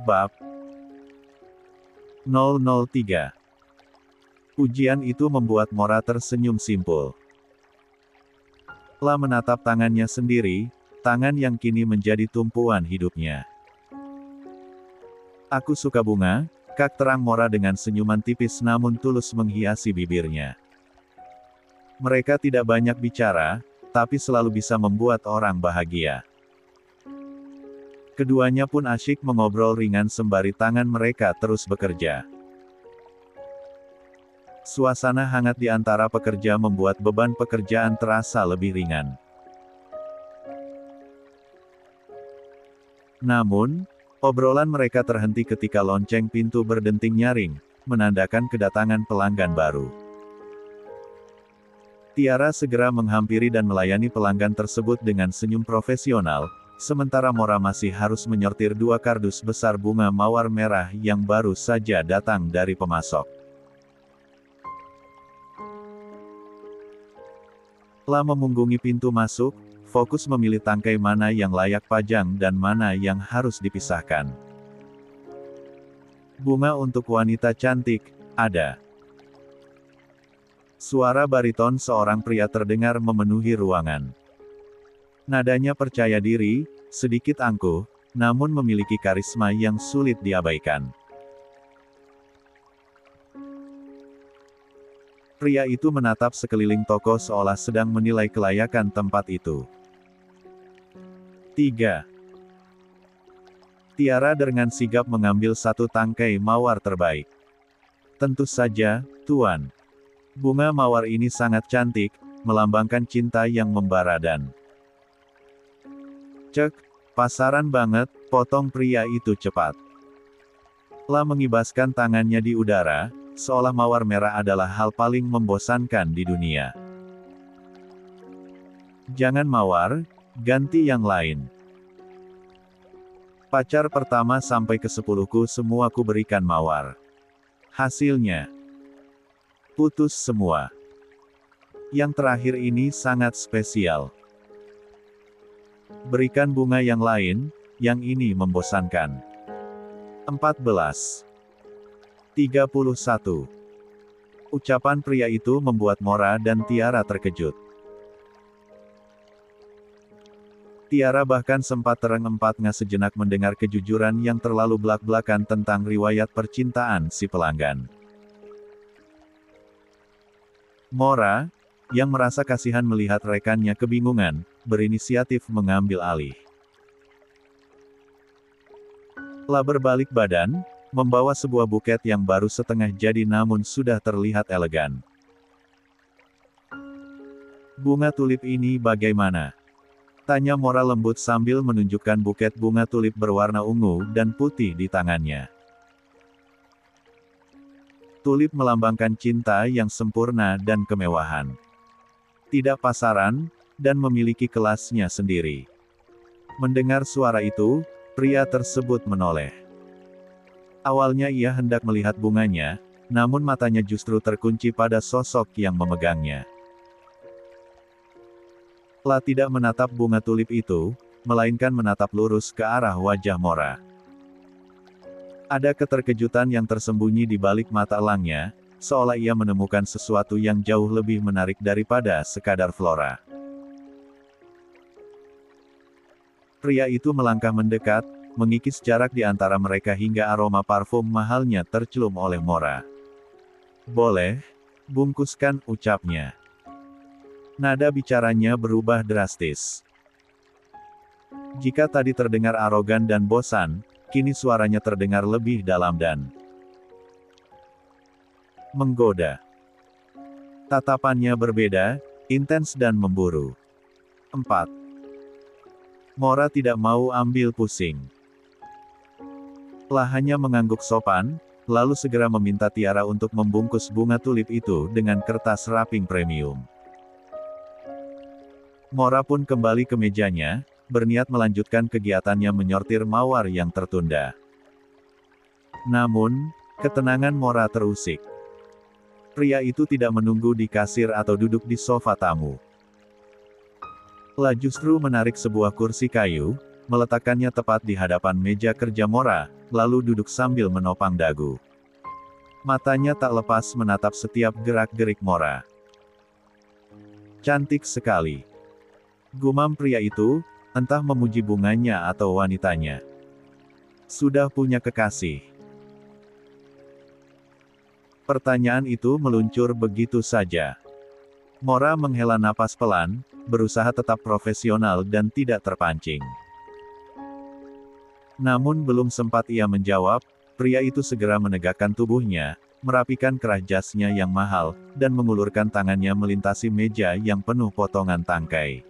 Bab 003. Ujian itu membuat Mora tersenyum simpul. La menatap tangannya sendiri, tangan yang kini menjadi tumpuan hidupnya. Aku suka bunga, kak terang Mora dengan senyuman tipis namun tulus menghiasi bibirnya. Mereka tidak banyak bicara, tapi selalu bisa membuat orang bahagia. Keduanya pun asyik mengobrol ringan sembari tangan mereka terus bekerja. Suasana hangat di antara pekerja membuat beban pekerjaan terasa lebih ringan. Namun, obrolan mereka terhenti ketika lonceng pintu berdenting nyaring, menandakan kedatangan pelanggan baru. Tiara segera menghampiri dan melayani pelanggan tersebut dengan senyum profesional, sementara Mora masih harus menyortir 2 kardus besar bunga mawar merah yang baru saja datang dari pemasok. La memunggungi pintu masuk, fokus memilih tangkai mana yang layak pajang dan mana yang harus dipisahkan. Bunga untuk wanita cantik, ada. Suara bariton seorang pria terdengar memenuhi ruangan. Nadanya percaya diri, sedikit angkuh, namun memiliki karisma yang sulit diabaikan. Pria itu menatap sekeliling toko seolah sedang menilai kelayakan tempat itu. 3. Tiara dengan sigap mengambil 1 tangkai mawar terbaik. Tentu saja, Tuan. Bunga mawar ini sangat cantik, melambangkan cinta yang membara dan... Cek, pasaran banget, potong pria itu cepat. La mengibaskan tangannya di udara, seolah mawar merah adalah hal paling membosankan di dunia. Jangan mawar, ganti yang lain. Pacar pertama sampai ke-10ku semua ku berikan mawar. Hasilnya putus semua. Yang terakhir ini sangat spesial. Berikan bunga yang lain, yang ini membosankan. 14. 31. Ucapan pria itu membuat Mora dan Tiara terkejut. Tiara bahkan sempat terengah-engah sejenak mendengar kejujuran yang terlalu belak-belakan tentang riwayat percintaan si pelanggan. Mora, yang merasa kasihan melihat rekannya kebingungan, berinisiatif mengambil alih. La berbalik badan, membawa sebuah buket yang baru setengah jadi namun sudah terlihat elegan. Bunga tulip ini bagaimana? Tanya Mora lembut sambil menunjukkan buket bunga tulip berwarna ungu dan putih di tangannya. Tulip melambangkan cinta yang sempurna dan kemewahan. Tidak pasaran, dan memiliki kelasnya sendiri. Mendengar suara itu, pria tersebut menoleh. Awalnya ia hendak melihat bunganya, namun matanya justru terkunci pada sosok yang memegangnya. La tidak menatap bunga tulip itu, melainkan menatap lurus ke arah wajah Mora. Ada keterkejutan yang tersembunyi di balik mata elangnya, seolah ia menemukan sesuatu yang jauh lebih menarik daripada sekadar flora. Pria itu melangkah mendekat, mengikis jarak di antara mereka hingga aroma parfum mahalnya tercium oleh Mora. Boleh, bungkuskan, ucapnya. Nada bicaranya berubah drastis. Jika tadi terdengar arogan dan bosan, kini suaranya terdengar lebih dalam dan menggoda. Tatapannya berbeda, intens dan memburu. 4. Mora tidak mau ambil pusing. La hanya mengangguk sopan, lalu segera meminta Tiara untuk membungkus bunga tulip itu dengan kertas wrapping premium. Mora pun kembali ke mejanya, berniat melanjutkan kegiatannya menyortir mawar yang tertunda. Namun, ketenangan Mora terusik. Pria itu tidak menunggu di kasir atau duduk di sofa tamu. La justru menarik sebuah kursi kayu, meletakkannya tepat di hadapan meja kerja Mora, lalu duduk sambil menopang dagu. Matanya tak lepas menatap setiap gerak-gerik Mora. Cantik sekali. Gumam pria itu, entah memuji bunganya atau wanitanya. Sudah punya kekasih. Pertanyaan itu meluncur begitu saja. Mora menghela napas pelan, berusaha tetap profesional dan tidak terpancing. Namun belum sempat ia menjawab, pria itu segera menegakkan tubuhnya, merapikan kerah jasnya yang mahal, dan mengulurkan tangannya melintasi meja yang penuh potongan tangkai.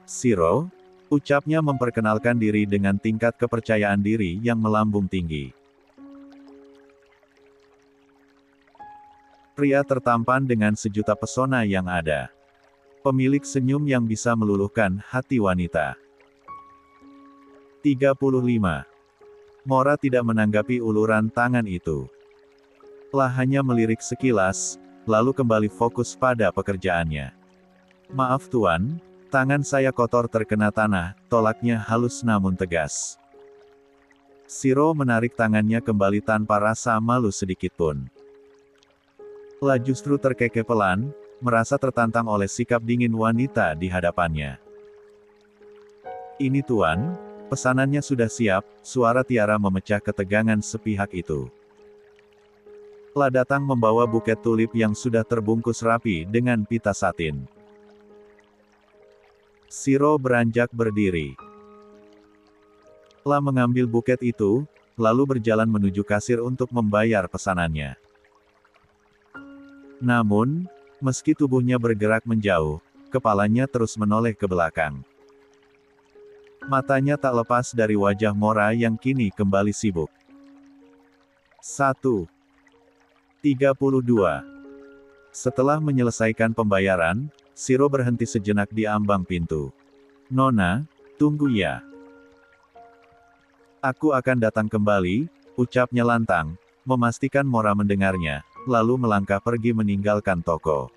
"Shiro," ucapnya memperkenalkan diri dengan tingkat kepercayaan diri yang melambung tinggi. Pria tertampan dengan sejuta pesona yang ada. Pemilik senyum yang bisa meluluhkan hati wanita. 35. Mora tidak menanggapi uluran tangan itu. Hanya melirik sekilas, lalu kembali fokus pada pekerjaannya. "Maaf tuan, tangan saya kotor terkena tanah," tolaknya halus namun tegas. Shiro menarik tangannya kembali tanpa rasa malu sedikitpun. Justru terkekeh pelan, merasa tertantang oleh sikap dingin wanita di hadapannya. "Ini tuan, pesanannya sudah siap," suara Tiara memecah ketegangan sepihak itu. Datang membawa buket tulip yang sudah terbungkus rapi dengan pita satin. Shiro beranjak berdiri. Mengambil buket itu, lalu berjalan menuju kasir untuk membayar pesanannya. Namun, meski tubuhnya bergerak menjauh, kepalanya terus menoleh ke belakang. Matanya tak lepas dari wajah Mora yang kini kembali sibuk. 1:32. Setelah menyelesaikan pembayaran, Shiro berhenti sejenak di ambang pintu. "Nona, tunggu ya. Aku akan datang kembali," ucapnya lantang, memastikan Mora mendengarnya, lalu melangkah pergi meninggalkan toko.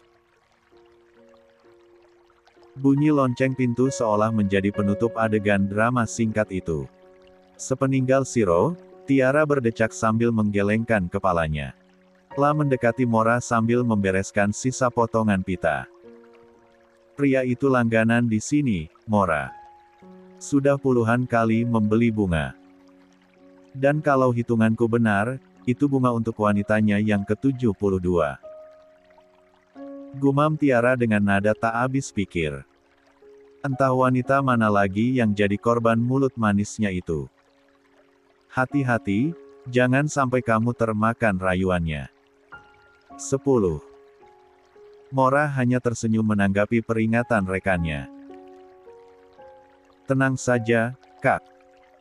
Bunyi lonceng pintu seolah menjadi penutup adegan drama singkat itu. Sepeninggal Shiro, Tiara berdecak sambil menggelengkan kepalanya. Mendekati Mora sambil membereskan sisa potongan pita. "Pria itu langganan di sini, Mora. Sudah puluhan kali membeli bunga. Dan kalau hitunganku benar, itu bunga untuk wanitanya yang ke-72. Gumam Tiara dengan nada tak habis pikir. Entah wanita mana lagi yang jadi korban mulut manisnya itu. Hati-hati, jangan sampai kamu termakan rayuannya. 10. Mora hanya tersenyum menanggapi peringatan rekannya. "Tenang saja, Kak.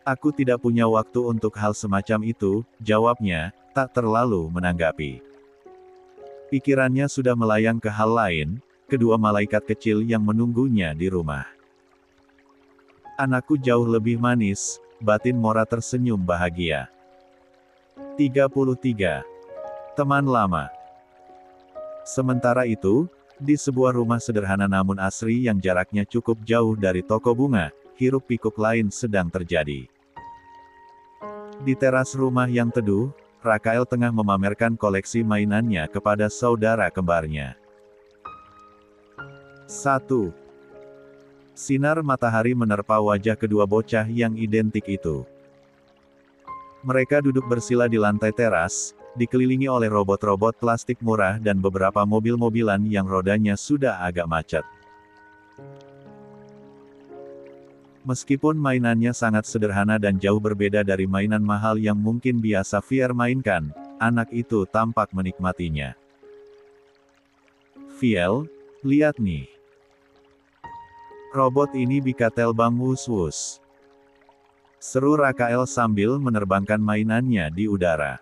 Aku tidak punya waktu untuk hal semacam itu," jawabnya, tak terlalu menanggapi. Pikirannya sudah melayang ke hal lain, kedua malaikat kecil yang menunggunya di rumah. "Anakku jauh lebih manis," batin Mora tersenyum bahagia. 33. Teman lama. Sementara itu, di sebuah rumah sederhana namun asri yang jaraknya cukup jauh dari toko bunga, hiruk-pikuk lain sedang terjadi. Di teras rumah yang teduh, Rakael tengah memamerkan koleksi mainannya kepada saudara kembarnya. 1. Sinar matahari menerpa wajah kedua bocah yang identik itu. Mereka duduk bersila di lantai teras, dikelilingi oleh robot-robot plastik murah dan beberapa mobil-mobilan yang rodanya sudah agak macet. Meskipun mainannya sangat sederhana dan jauh berbeda dari mainan mahal yang mungkin biasa Fier mainkan, anak itu tampak menikmatinya. "Fiel, lihat nih. Robot ini bisa terbang wus-wus," seru Rakael sambil menerbangkan mainannya di udara.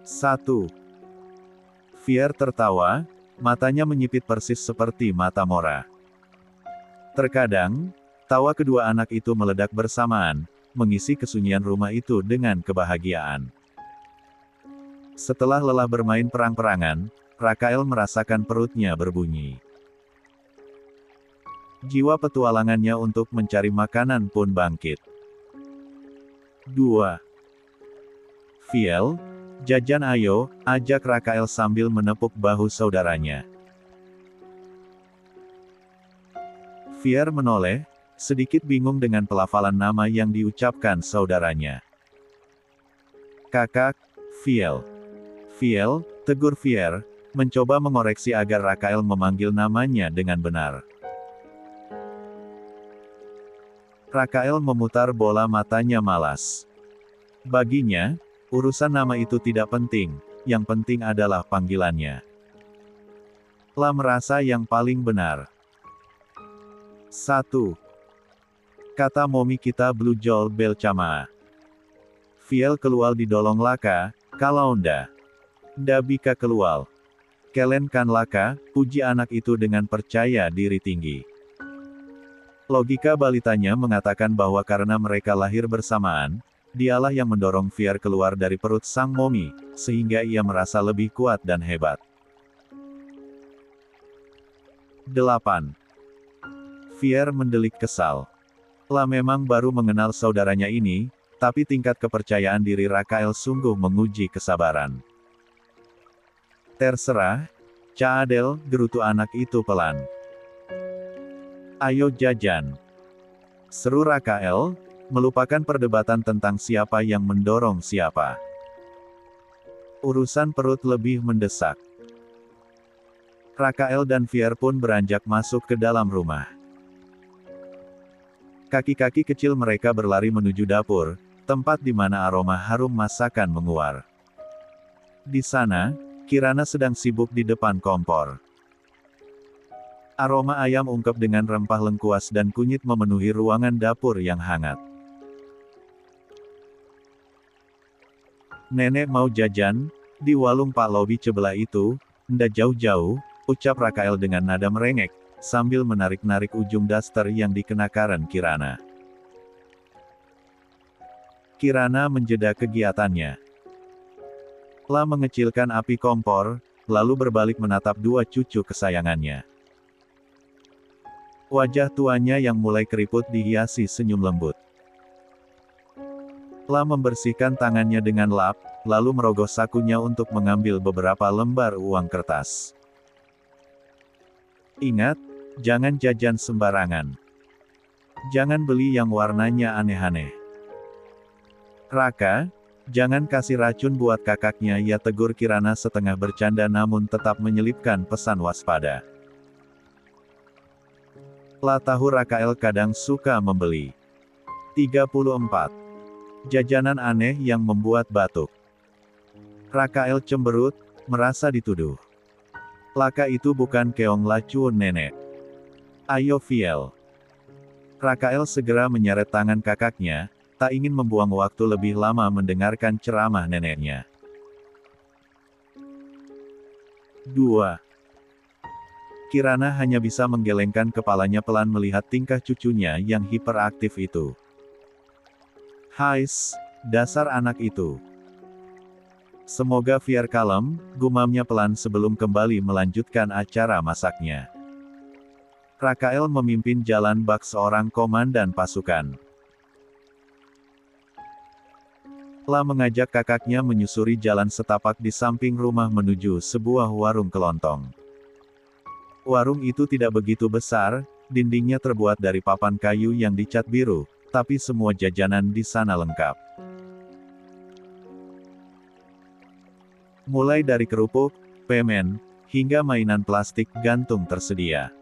1. Fier tertawa, matanya menyipit persis seperti mata Mora. Terkadang, tawa kedua anak itu meledak bersamaan, mengisi kesunyian rumah itu dengan kebahagiaan. Setelah lelah bermain perang-perangan, Rakael merasakan perutnya berbunyi. Jiwa petualangannya untuk mencari makanan pun bangkit. 2. Viel, jajan ayo, ajak Rakael sambil menepuk bahu saudaranya. Fier menoleh, sedikit bingung dengan pelafalan nama yang diucapkan saudaranya. Kakak, Viel. Viel, tegur Fier, mencoba mengoreksi agar Rakael memanggil namanya dengan benar. Rakael memutar bola matanya malas. Baginya, urusan nama itu tidak penting, yang penting adalah panggilannya. La merasa yang paling benar. 1. Kata momi kita Blue Jol Bel Camaa. Viel keluar didolong Laka, kalau nda bika keluar. Kelen kan Laka, puji anak itu dengan percaya diri tinggi. Logika balitanya mengatakan bahwa karena mereka lahir bersamaan, dialah yang mendorong Fier keluar dari perut sang momi, sehingga ia merasa lebih kuat dan hebat. 8. Fier mendelik kesal. La memang baru mengenal saudaranya ini, tapi tingkat kepercayaan diri Rakael sungguh menguji kesabaran. Terserah, Ca Adel, gerutu anak itu pelan. Ayo jajan. Seru Rakael, melupakan perdebatan tentang siapa yang mendorong siapa. Urusan perut lebih mendesak. Rakael dan Fier pun beranjak masuk ke dalam rumah. Kaki-kaki kecil mereka berlari menuju dapur, tempat di mana aroma harum masakan menguar. Di sana, Kirana sedang sibuk di depan kompor. Aroma ayam ungkep dengan rempah lengkuas dan kunyit memenuhi ruangan dapur yang hangat. Nenek mau jajan, di warung Pak Lobi sebelah itu, ndak jauh-jauh, ucap Rakael dengan nada merengek, sambil menarik-narik ujung daster yang dikenakan Kirana. Kirana menjeda kegiatannya. La mengecilkan api kompor, lalu berbalik menatap dua cucu kesayangannya. Wajah tuanya yang mulai keriput dihiasi senyum lembut. La membersihkan tangannya dengan lap, lalu merogoh sakunya untuk mengambil beberapa lembar uang kertas. Ingat, jangan jajan sembarangan. Jangan beli yang warnanya aneh-aneh. Raka, jangan kasih racun buat kakaknya, ya, tegur Kirana setengah bercanda namun tetap menyelipkan pesan waspada. La tahu Rakael kadang suka membeli. 34. Jajanan aneh yang membuat batuk. Rakael cemberut, merasa dituduh. Laka itu bukan keong lacuun nenek. Ayo Viel. Rakael segera menyeret tangan kakaknya, tak ingin membuang waktu lebih lama mendengarkan ceramah neneknya. 2. Kirana hanya bisa menggelengkan kepalanya pelan melihat tingkah cucunya yang hiperaktif itu. Hais, dasar anak itu. Semoga Fier kalem, gumamnya pelan sebelum kembali melanjutkan acara masaknya. Rakael memimpin jalan bak seorang komandan pasukan. La mengajak kakaknya menyusuri jalan setapak di samping rumah menuju sebuah warung kelontong. Warung itu tidak begitu besar, dindingnya terbuat dari papan kayu yang dicat biru, tapi semua jajanan di sana lengkap. Mulai dari kerupuk, permen, hingga mainan plastik gantung tersedia.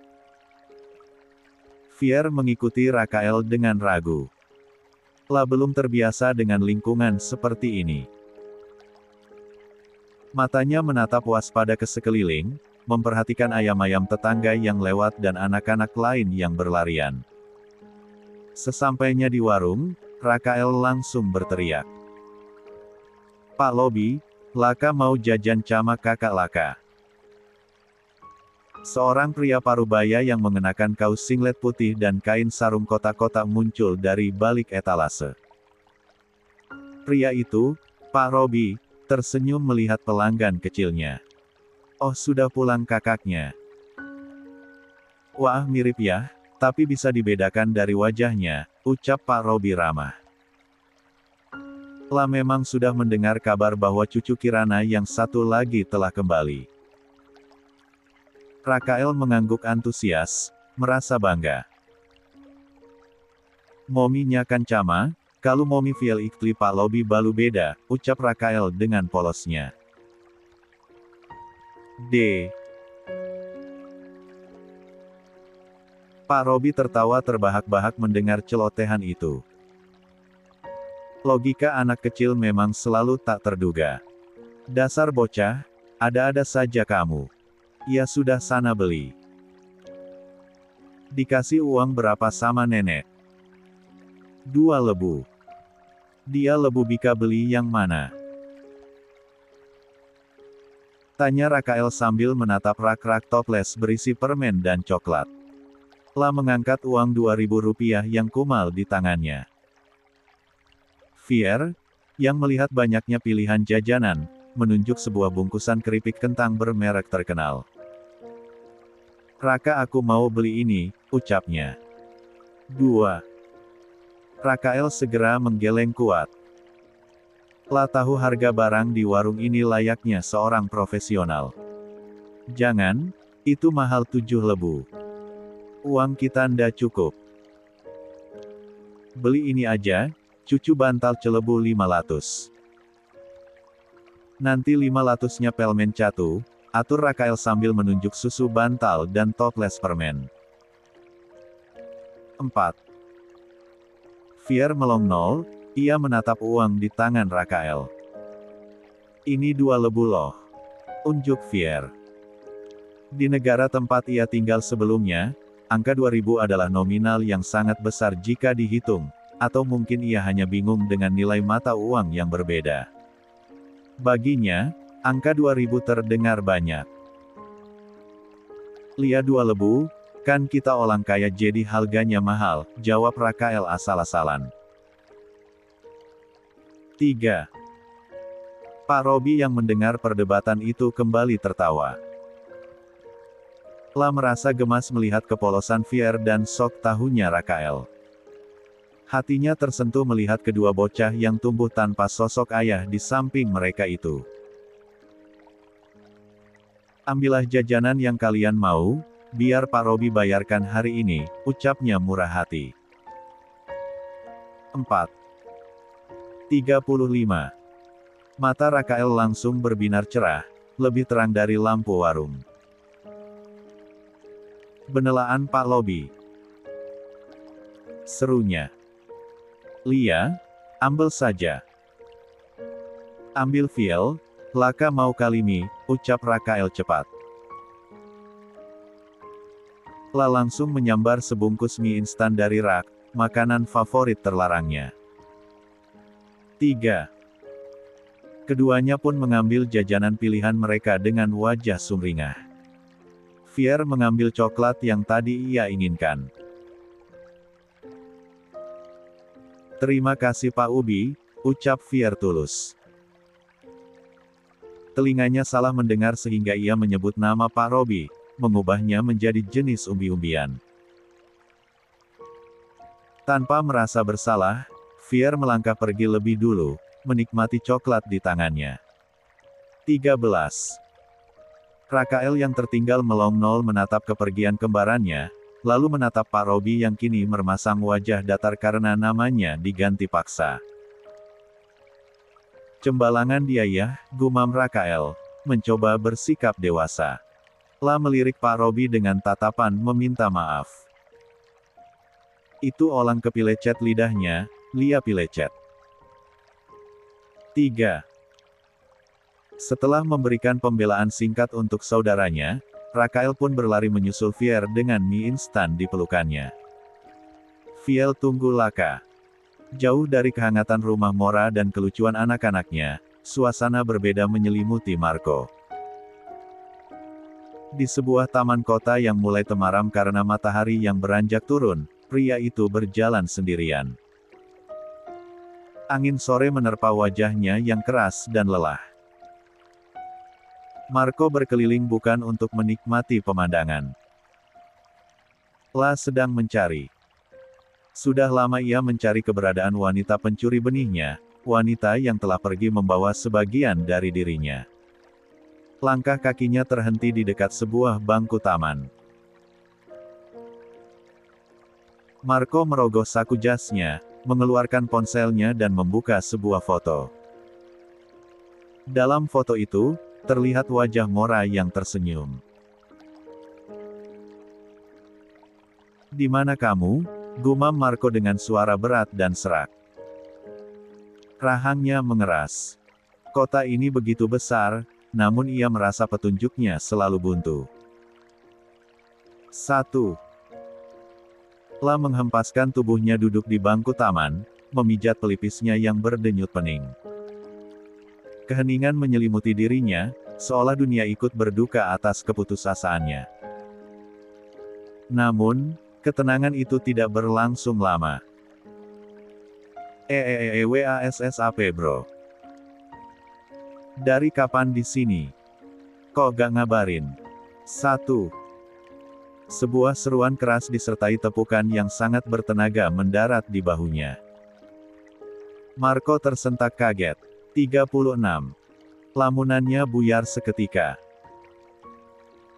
Fier mengikuti Rakael dengan ragu. La belum terbiasa dengan lingkungan seperti ini. Matanya menatap waspada ke sekeliling, memperhatikan ayam-ayam tetangga yang lewat dan anak-anak lain yang berlarian. Sesampainya di warung, Rakael langsung berteriak. Pak Lobi, Laka mau jajan sama kakak Laka. Seorang pria parubaya yang mengenakan kaos singlet putih dan kain sarung kotak-kotak muncul dari balik etalase. Pria itu, Pak Robi, tersenyum melihat pelanggan kecilnya. Oh, sudah pulang kakaknya. Wah, mirip ya, tapi bisa dibedakan dari wajahnya, ucap Pak Robi ramah. La memang sudah mendengar kabar bahwa cucu Kirana yang satu lagi telah kembali. Rakael mengangguk antusias, merasa bangga. Mominya Kancama, kalau momi Viel Iktli Pak Lobi balu beda, ucap Rakael dengan polosnya. D. Pak Robi tertawa terbahak-bahak mendengar celotehan itu. Logika anak kecil memang selalu tak terduga. Dasar bocah, ada-ada saja kamu. Ya sudah sana beli. Dikasih uang berapa sama nenek? 2 lebu. Dia lebu bika beli yang mana? Tanya Rakael sambil menatap rak-rak toples berisi permen dan coklat. La mengangkat uang 2.000 rupiah yang kumal di tangannya. Fier, yang melihat banyaknya pilihan jajanan, menunjuk sebuah bungkusan keripik kentang bermerek terkenal. Raka aku mau beli ini, ucapnya. 2. Rakael segera menggeleng kuat. La tahu harga barang di warung ini layaknya seorang profesional. Jangan, itu mahal 7 lebu. Uang kita ndak cukup. Beli ini aja, cucu bantal celebu 500. Nanti 500-nya pelmen catu, atur Rakael sambil menunjuk susu bantal dan toples permen. 4. Fier melongnol, ia menatap uang di tangan Rakael. Ini 2 lebu loh. Unjuk Fier. Di negara tempat ia tinggal sebelumnya, angka 2000 adalah nominal yang sangat besar jika dihitung, atau mungkin ia hanya bingung dengan nilai mata uang yang berbeda. Baginya, angka 2000 terdengar banyak. Lia 2 lebu, kan kita orang kaya jadi harganya mahal, jawab Rakael asal-asalan. 3. Pak Robi yang mendengar perdebatan itu kembali tertawa. La merasa gemas melihat kepolosan Fier dan sok tahunya Rakael. Hatinya tersentuh melihat kedua bocah yang tumbuh tanpa sosok ayah di samping mereka itu. Ambillah jajanan yang kalian mau, biar Pak Robi bayarkan hari ini, ucapnya murah hati. 4. 35. Mata Rakael langsung berbinar cerah, lebih terang dari lampu warung. Benelaan Pak Lobi. Serunya. Lia, ambil saja. Ambil Viel, laka mau kalimi, ucap Rakael cepat. La langsung menyambar sebungkus mie instan dari rak, makanan favorit terlarangnya. 3. Keduanya pun mengambil jajanan pilihan mereka dengan wajah sumringah. Fier mengambil coklat yang tadi ia inginkan. Terima kasih Pak Ubi, ucap Fier tulus. Telinganya salah mendengar sehingga ia menyebut nama Pak Robi, mengubahnya menjadi jenis umbi-umbian. Tanpa merasa bersalah, Fier melangkah pergi lebih dulu, menikmati coklat di tangannya. 13. Rakael yang tertinggal melongnol menatap kepergian kembarannya, lalu menatap Pak Robi yang kini memasang wajah datar karena namanya diganti paksa. Cembalangan dia ya, gumam Rakael, mencoba bersikap dewasa. La melirik Pak Robi dengan tatapan meminta maaf. Itu orang kepilecet lidahnya, Lia pilecet. 3. Setelah memberikan pembelaan singkat untuk saudaranya, Rakael pun berlari menyusul Fier dengan mie instan di pelukannya. Fiel tunggu laka. Jauh dari kehangatan rumah Mora dan kelucuan anak-anaknya, suasana berbeda menyelimuti Marco. Di sebuah taman kota yang mulai temaram karena matahari yang beranjak turun, pria itu berjalan sendirian. Angin sore menerpa wajahnya yang keras dan lelah. Marco berkeliling bukan untuk menikmati pemandangan. La sedang mencari. Sudah lama ia mencari keberadaan wanita pencuri benihnya, wanita yang telah pergi membawa sebagian dari dirinya. Langkah kakinya terhenti di dekat sebuah bangku taman. Marco merogoh saku jasnya, mengeluarkan ponselnya dan membuka sebuah foto. Dalam foto itu, terlihat wajah Mora yang tersenyum. "Di mana kamu?" gumam Marco dengan suara berat dan serak. Rahangnya mengeras. Kota ini begitu besar, namun ia merasa petunjuknya selalu buntu. 1. La menghempaskan tubuhnya duduk di bangku taman, memijat pelipisnya yang berdenyut pening. Keheningan menyelimuti dirinya, seolah dunia ikut berduka atas keputusasaannya. Namun, ketenangan itu tidak berlangsung lama. WASSAP bro. Dari kapan di sini? Kok gak ngabarin? 1. Sebuah seruan keras disertai tepukan yang sangat bertenaga mendarat di bahunya. Marco tersentak kaget. 36. Lamunannya buyar seketika.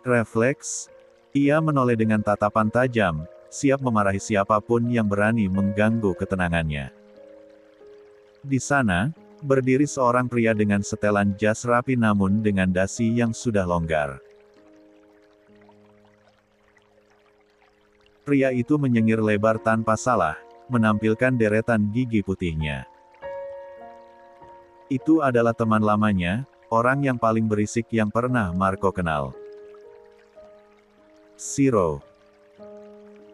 Refleks, ia menoleh dengan tatapan tajam, siap memarahi siapapun yang berani mengganggu ketenangannya. Di sana, berdiri seorang pria dengan setelan jas rapi namun dengan dasi yang sudah longgar. Pria itu menyengir lebar tanpa salah, menampilkan deretan gigi putihnya. Itu adalah teman lamanya, orang yang paling berisik yang pernah Marco kenal. "Siro?"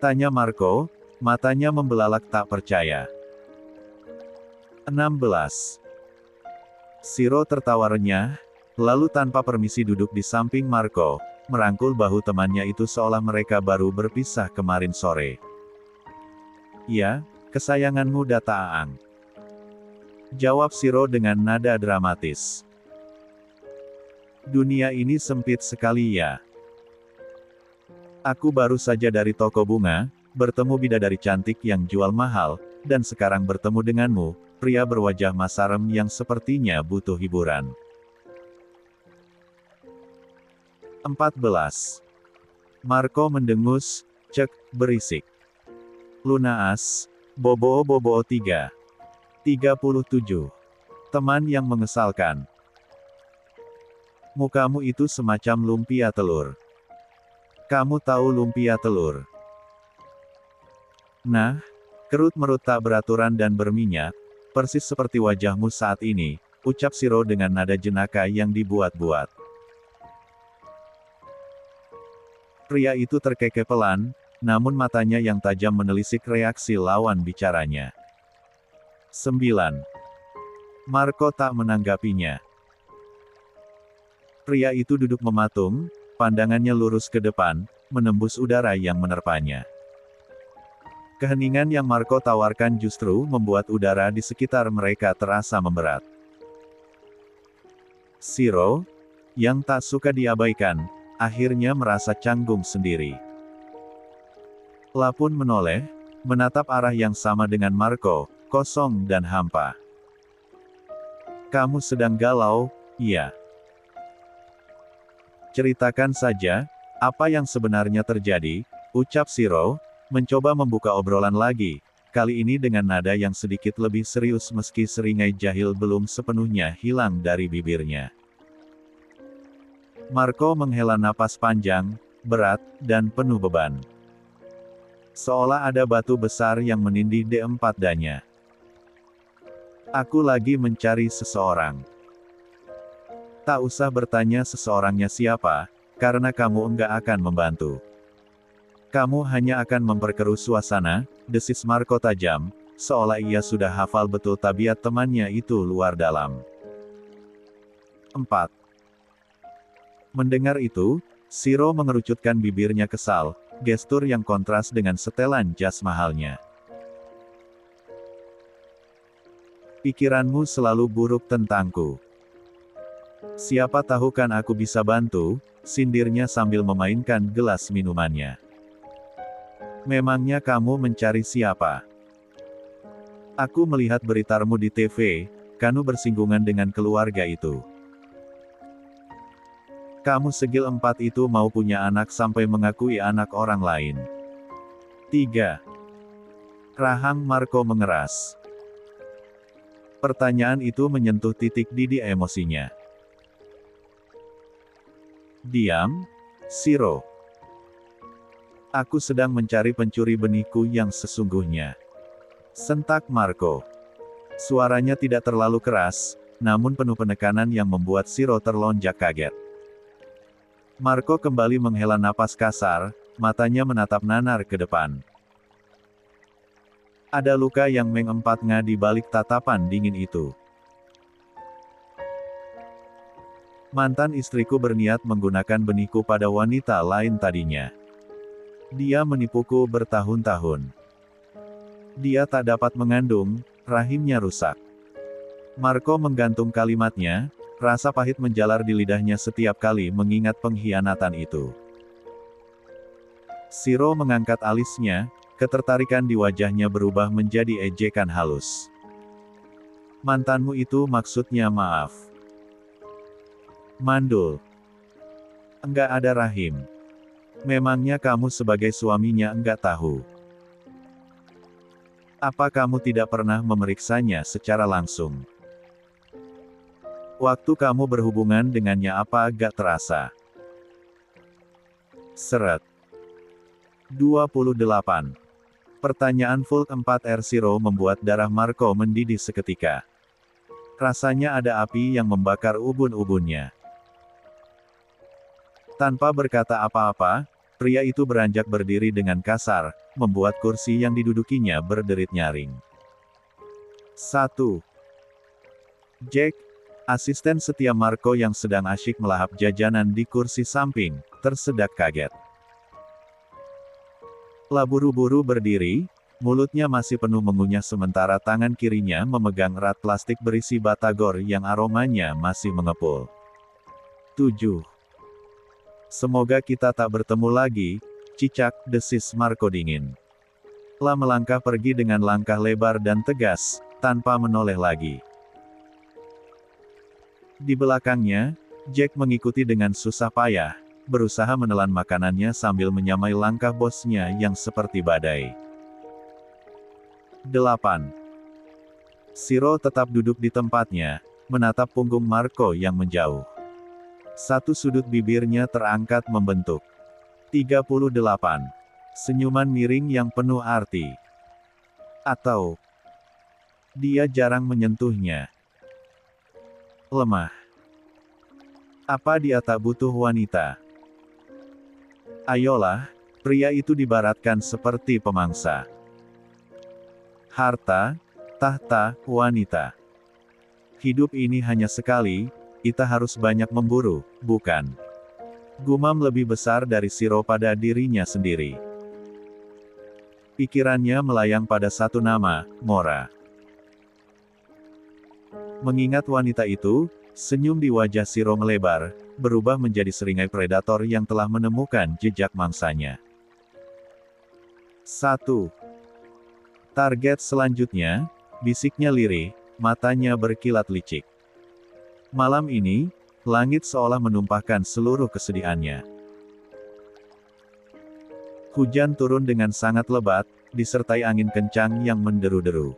tanya Marco, matanya membelalak tak percaya. 16. Siro tertawa renyah, lalu tanpa permisi duduk di samping Marco, merangkul bahu temannya itu seolah mereka baru berpisah kemarin sore. "Ya, kesayanganmu Data Aang," jawab Siro dengan nada dramatis. "Dunia ini sempit sekali ya. Aku baru saja dari toko bunga, bertemu bidadari cantik yang jual mahal, dan sekarang bertemu denganmu, pria berwajah masarem yang sepertinya butuh hiburan." 14. Marco mendengus, "Cek, berisik. Lunaas, Bobo 3. 37. Teman yang mengesalkan. Mukamu itu semacam lumpia telur. Kamu tahu lumpia telur? Nah, kerut-merut tak beraturan dan berminyak, persis seperti wajahmu saat ini," ucap Siro dengan nada jenaka yang dibuat-buat. Pria itu terkekeh pelan, namun matanya yang tajam menelisik reaksi lawan bicaranya. 9. Marco tak menanggapinya. Pria itu duduk mematung, pandangannya lurus ke depan, menembus udara yang menerpanya. Keheningan yang Marco tawarkan justru membuat udara di sekitar mereka terasa memberat. Siro, yang tak suka diabaikan, akhirnya merasa canggung sendiri. La pun menoleh, menatap arah yang sama dengan Marco, kosong dan hampa. "Kamu sedang galau, iya? Ceritakan saja, apa yang sebenarnya terjadi," ucap Siro, mencoba membuka obrolan lagi, kali ini dengan nada yang sedikit lebih serius meski seringai jahil belum sepenuhnya hilang dari bibirnya. Marco menghela napas panjang, berat, dan penuh beban. Seolah ada batu besar yang menindih di empat dadanya. "Aku lagi mencari seseorang. Tak usah bertanya seseorangnya siapa, karena kamu enggak akan membantu. Kamu hanya akan memperkeruh suasana," desis Marco tajam, seolah ia sudah hafal betul tabiat temannya itu luar dalam. 4. Mendengar itu, Siro mengerucutkan bibirnya kesal, gestur yang kontras dengan setelan jas mahalnya. "Pikiranmu selalu buruk tentangku. Siapa tahu kan aku bisa bantu," sindirnya sambil memainkan gelas minumannya. "Memangnya kamu mencari siapa?" "Aku melihat beritamu di TV, Kanu bersinggungan dengan keluarga itu. Kamu segil 4 itu mau punya anak sampai mengakui anak orang lain. 3. Rahang Marco mengeras. Pertanyaan itu menyentuh titik didih emosinya. Diam, Shiro. Aku sedang mencari pencuri benihku yang sesungguhnya. Sentak Marco. Suaranya tidak terlalu keras, namun penuh penekanan yang membuat Shiro terlonjak kaget. Marco kembali menghela napas kasar, matanya menatap nanar ke depan. Ada luka yang mengempatnya di balik tatapan dingin itu. Mantan istriku berniat menggunakan benihku pada wanita lain tadinya. Dia menipuku bertahun-tahun. Dia tak dapat mengandung, rahimnya rusak. Marco menggantung kalimatnya, rasa pahit menjalar di lidahnya setiap kali mengingat pengkhianatan itu. Shiro mengangkat alisnya, ketertarikan di wajahnya berubah menjadi ejekan halus. Mantanmu itu maksudnya maaf. Mandul. Enggak ada rahim. Memangnya kamu sebagai suaminya enggak tahu? Apa kamu tidak pernah memeriksanya secara langsung? Waktu kamu berhubungan dengannya apa agak terasa? Seret. 28. Pertanyaan Volt 4R Shiro membuat darah Marco mendidih seketika. Rasanya ada api yang membakar ubun-ubunnya. Tanpa berkata apa-apa, pria itu beranjak berdiri dengan kasar, membuat kursi yang didudukinya berderit nyaring. 1. Jack, asisten setia Marco yang sedang asyik melahap jajanan di kursi samping, tersedak kaget. Buru-buru berdiri, mulutnya masih penuh mengunyah sementara tangan kirinya memegang erat plastik berisi batagor yang aromanya masih mengepul. 7. Semoga kita tak bertemu lagi, cicak, desis Marco dingin. Telah melangkah pergi dengan langkah lebar dan tegas, tanpa menoleh lagi. Di belakangnya, Jack mengikuti dengan susah payah, berusaha menelan makanannya sambil menyamai langkah bosnya yang seperti badai. 8. Shiro tetap duduk di tempatnya, menatap punggung Marco yang menjauh. Satu sudut bibirnya terangkat membentuk. 38. Senyuman miring yang penuh arti. Atau, dia jarang menyentuhnya. Lemah. Apa dia tak butuh wanita? Ayolah, pria itu dibaratkan seperti pemangsa. Harta, tahta, wanita. Hidup ini hanya sekali, kita harus banyak memburu, bukan? Gumam lebih besar dari Shiro pada dirinya sendiri. Pikirannya melayang pada satu nama, Mora. Mengingat wanita itu, senyum di wajah Shiro melebar, berubah menjadi seringai predator yang telah menemukan jejak mangsanya. 1. Target selanjutnya, bisiknya lirih, matanya berkilat licik. Malam ini, langit seolah menumpahkan seluruh kesedihannya. Hujan turun dengan sangat lebat, disertai angin kencang yang menderu-deru.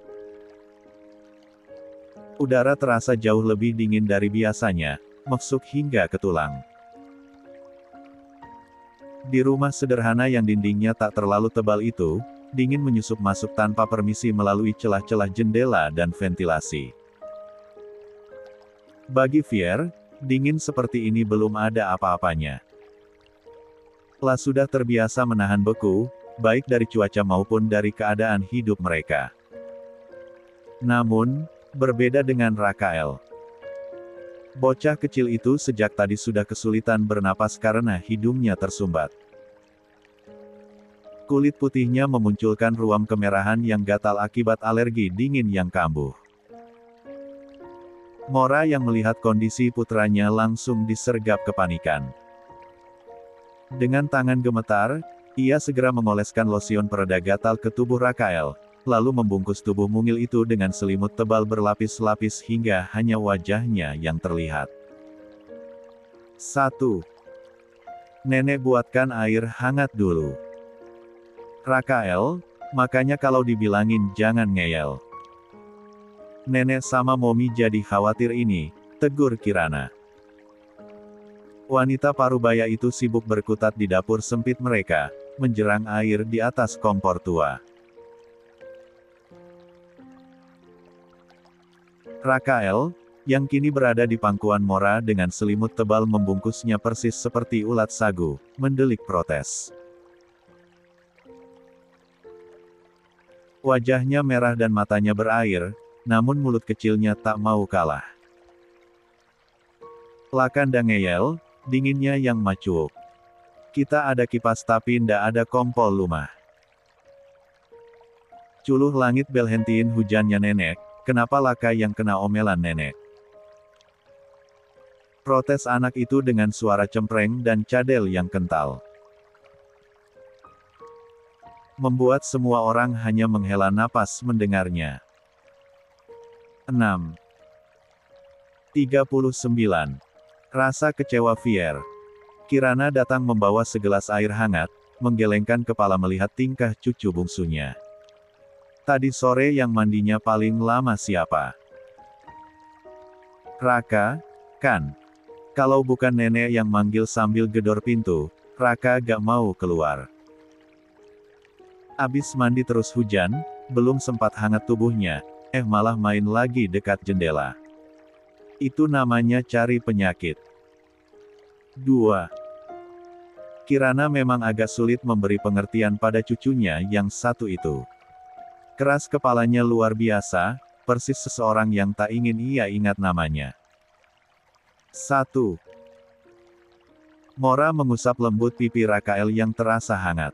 Udara terasa jauh lebih dingin dari biasanya, mesuk hingga ke tulang. Di rumah sederhana yang dindingnya tak terlalu tebal itu, dingin menyusup masuk tanpa permisi melalui celah-celah jendela dan ventilasi. Bagi Fier, dingin seperti ini belum ada apa-apanya. Lah sudah terbiasa menahan beku, baik dari cuaca maupun dari keadaan hidup mereka. Namun, berbeda dengan Rakael. Bocah kecil itu sejak tadi sudah kesulitan bernapas karena hidungnya tersumbat. Kulit putihnya memunculkan ruam kemerahan yang gatal akibat alergi dingin yang kambuh. Mora yang melihat kondisi putranya langsung disergap kepanikan. Dengan tangan gemetar, ia segera mengoleskan losion pereda gatal ke tubuh Rakael, lalu membungkus tubuh mungil itu dengan selimut tebal berlapis-lapis hingga hanya wajahnya yang terlihat. 1. Nenek buatkan air hangat dulu. Rakael, makanya kalau dibilangin jangan ngeyel. Nenek sama Momi jadi khawatir ini, tegur Kirana. Wanita parubaya itu sibuk berkutat di dapur sempit mereka, menjerang air di atas kompor tua. Rakael, yang kini berada di pangkuan Mora dengan selimut tebal membungkusnya persis seperti ulat sagu, mendelik protes. Wajahnya merah dan matanya berair, namun mulut kecilnya tak mau kalah. Lakanda ngeyel, dinginnya yang macuuk. Kita ada kipas tapi ndak ada kompor lumah. Culuh langit belhentiin hujannya nenek, kenapa Laka yang kena omelan nenek? Protes anak itu dengan suara cempreng dan cadel yang kental. Membuat semua orang hanya menghela napas mendengarnya. 6. 39. Rasa kecewa Fier. Kirana datang membawa segelas air hangat, menggelengkan kepala melihat tingkah cucu bungsunya. Tadi sore yang mandinya paling lama siapa? Raka, kan? Kalau bukan nenek yang manggil sambil gedor pintu, Raka gak mau keluar. Abis mandi terus hujan, belum sempat hangat tubuhnya, malah main lagi dekat jendela. Itu namanya cari penyakit. 2. Kirana memang agak sulit memberi pengertian pada cucunya yang satu itu. Keras kepalanya luar biasa, persis seseorang yang tak ingin ia ingat namanya. 1. Mora mengusap lembut pipi Rakael yang terasa hangat.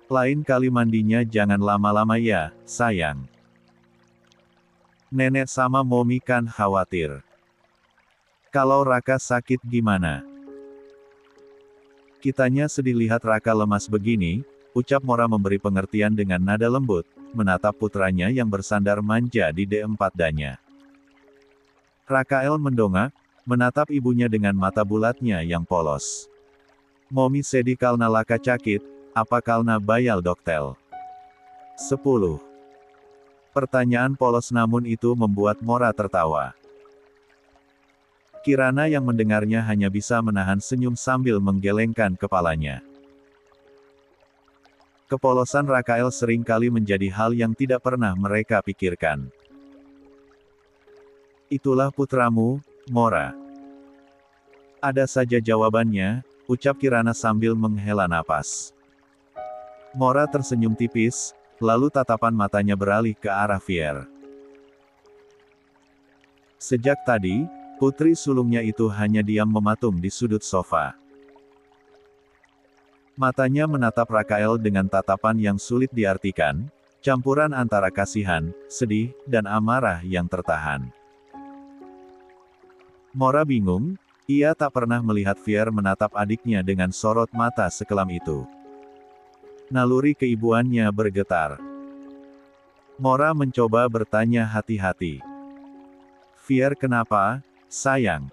Lain kali mandinya jangan lama-lama ya, sayang. Nenek sama Momi kan khawatir. Kalau Raka sakit gimana? Kitanya sedih lihat Raka lemas begini, ucap Mora memberi pengertian dengan nada lembut, menatap putranya yang bersandar manja di D4 danya. Rakael mendongak, menatap ibunya dengan mata bulatnya yang polos. Momi sedih kalna Laka cakit, apa kalna bayal doktel? 10. Pertanyaan polos namun itu membuat Mora tertawa. Kirana yang mendengarnya hanya bisa menahan senyum sambil menggelengkan kepalanya. Kepolosan Rakael seringkali menjadi hal yang tidak pernah mereka pikirkan. Itulah putramu, Mora. Ada saja jawabannya, ucap Kirana sambil menghela napas. Mora tersenyum tipis, lalu tatapan matanya beralih ke arah Fier. Sejak tadi, putri sulungnya itu hanya diam mematung di sudut sofa. Matanya menatap Rakael dengan tatapan yang sulit diartikan, campuran antara kasihan, sedih, dan amarah yang tertahan. Mora bingung, ia tak pernah melihat Fier menatap adiknya dengan sorot mata sekelam itu. Naluri keibuannya bergetar. Mora mencoba bertanya hati-hati. Fier kenapa, sayang?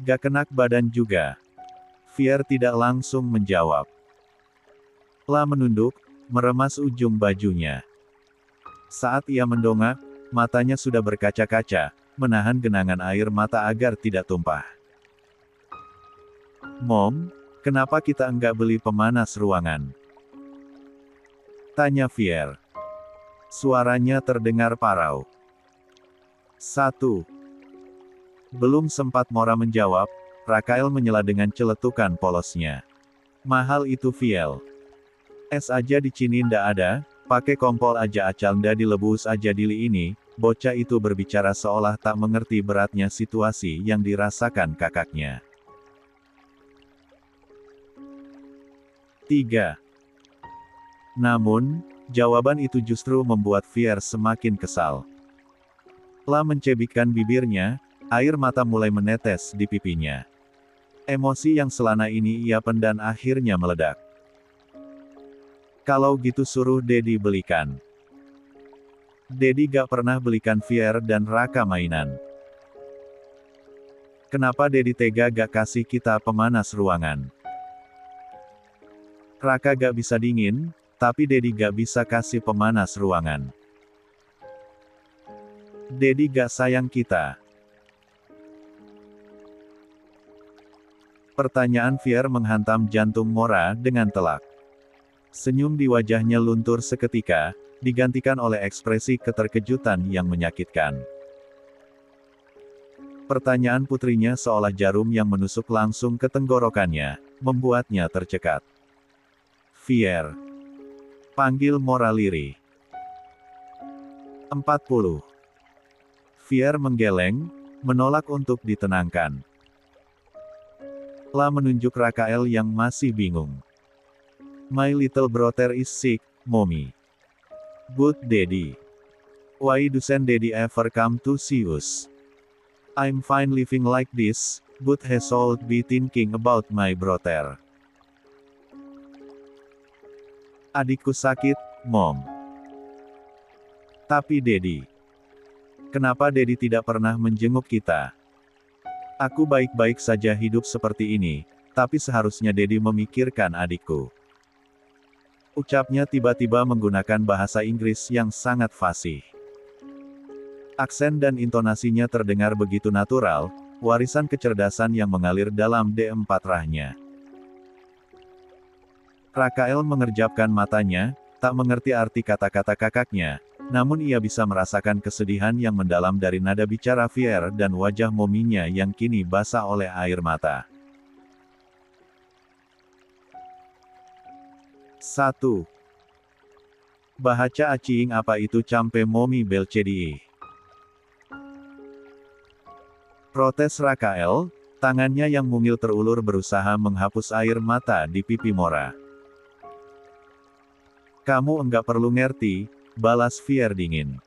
Gak kenak badan juga. Fier tidak langsung menjawab. La menunduk, meremas ujung bajunya. Saat ia mendongak, matanya sudah berkaca-kaca, menahan genangan air mata agar tidak tumpah. Mom, kenapa kita enggak beli pemanas ruangan? Tanya Fier. Suaranya terdengar parau. 1. Belum sempat Mora menjawab, Rakael menyela dengan celetukan polosnya. Mahal itu Fiel. Es aja di sini ndak ada, pakai kompol aja acal ndak dilebus aja dili ini, bocah itu berbicara seolah tak mengerti beratnya situasi yang dirasakan kakaknya. 3. Namun, jawaban itu justru membuat Fier semakin kesal. La mencebikkan bibirnya, air mata mulai menetes di pipinya. Emosi yang selana ini ia pendam akhirnya meledak. Kalau gitu suruh Dedi belikan. Dedi gak pernah belikan Fier dan Raka mainan. Kenapa Dedi tega gak kasih kita pemanas ruangan? Raka gak bisa dingin, tapi Dedi gak bisa kasih pemanas ruangan. Dedi gak sayang kita. Pertanyaan Fier menghantam jantung Mora dengan telak. Senyum di wajahnya luntur seketika, digantikan oleh ekspresi keterkejutan yang menyakitkan. Pertanyaan putrinya seolah jarum yang menusuk langsung ke tenggorokannya, membuatnya tercekat. Fier. Panggil Mora lirih. 40. Fier menggeleng, menolak untuk ditenangkan. La menunjuk Rakael yang masih bingung. My little brother is sick, mommy. But daddy. Why doesn't daddy ever come to see us? I'm fine living like this, but he should be thinking about my brother. Adikku sakit, mom. Tapi daddy. Kenapa daddy tidak pernah menjenguk kita? Aku baik-baik saja hidup seperti ini, tapi seharusnya daddy memikirkan adikku. Ucapnya tiba-tiba menggunakan bahasa Inggris yang sangat fasih. Aksen dan intonasinya terdengar begitu natural, warisan kecerdasan yang mengalir dalam D4 rahnya. Rakael mengerjapkan matanya, tak mengerti arti kata-kata kakaknya, namun ia bisa merasakan kesedihan yang mendalam dari nada bicara Fier dan wajah mominya yang kini basah oleh air mata. 1. Bahaca acing apa itu campe momi belcedii. Protes Rakael, tangannya yang mungil terulur berusaha menghapus air mata di pipi Mora. Kamu enggak perlu ngerti, balas Fier dingin.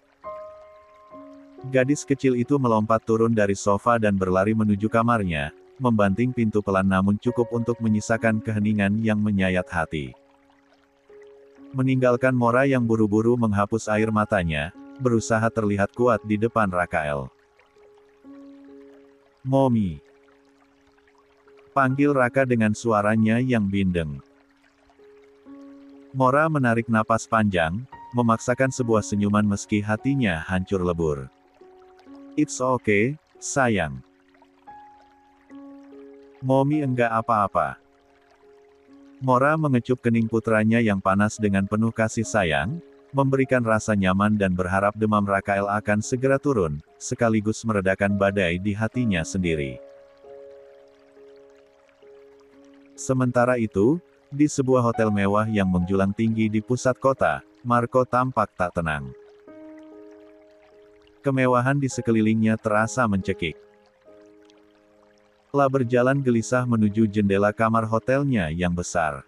Gadis kecil itu melompat turun dari sofa dan berlari menuju kamarnya, membanting pintu pelan namun cukup untuk menyisakan keheningan yang menyayat hati. Meninggalkan Mora yang buru-buru menghapus air matanya, berusaha terlihat kuat di depan Rakael. Mommy. Panggil Raka dengan suaranya yang bindeng. Mora menarik napas panjang, memaksakan sebuah senyuman meski hatinya hancur lebur. It's okay, sayang. Mommy enggak apa-apa. Mora mengecup kening putranya yang panas dengan penuh kasih sayang, memberikan rasa nyaman dan berharap demam Rakael akan segera turun, sekaligus meredakan badai di hatinya sendiri. Sementara itu, di sebuah hotel mewah yang menjulang tinggi di pusat kota, Marco tampak tak tenang. Kemewahan di sekelilingnya terasa mencekik. La berjalan gelisah menuju jendela kamar hotelnya yang besar.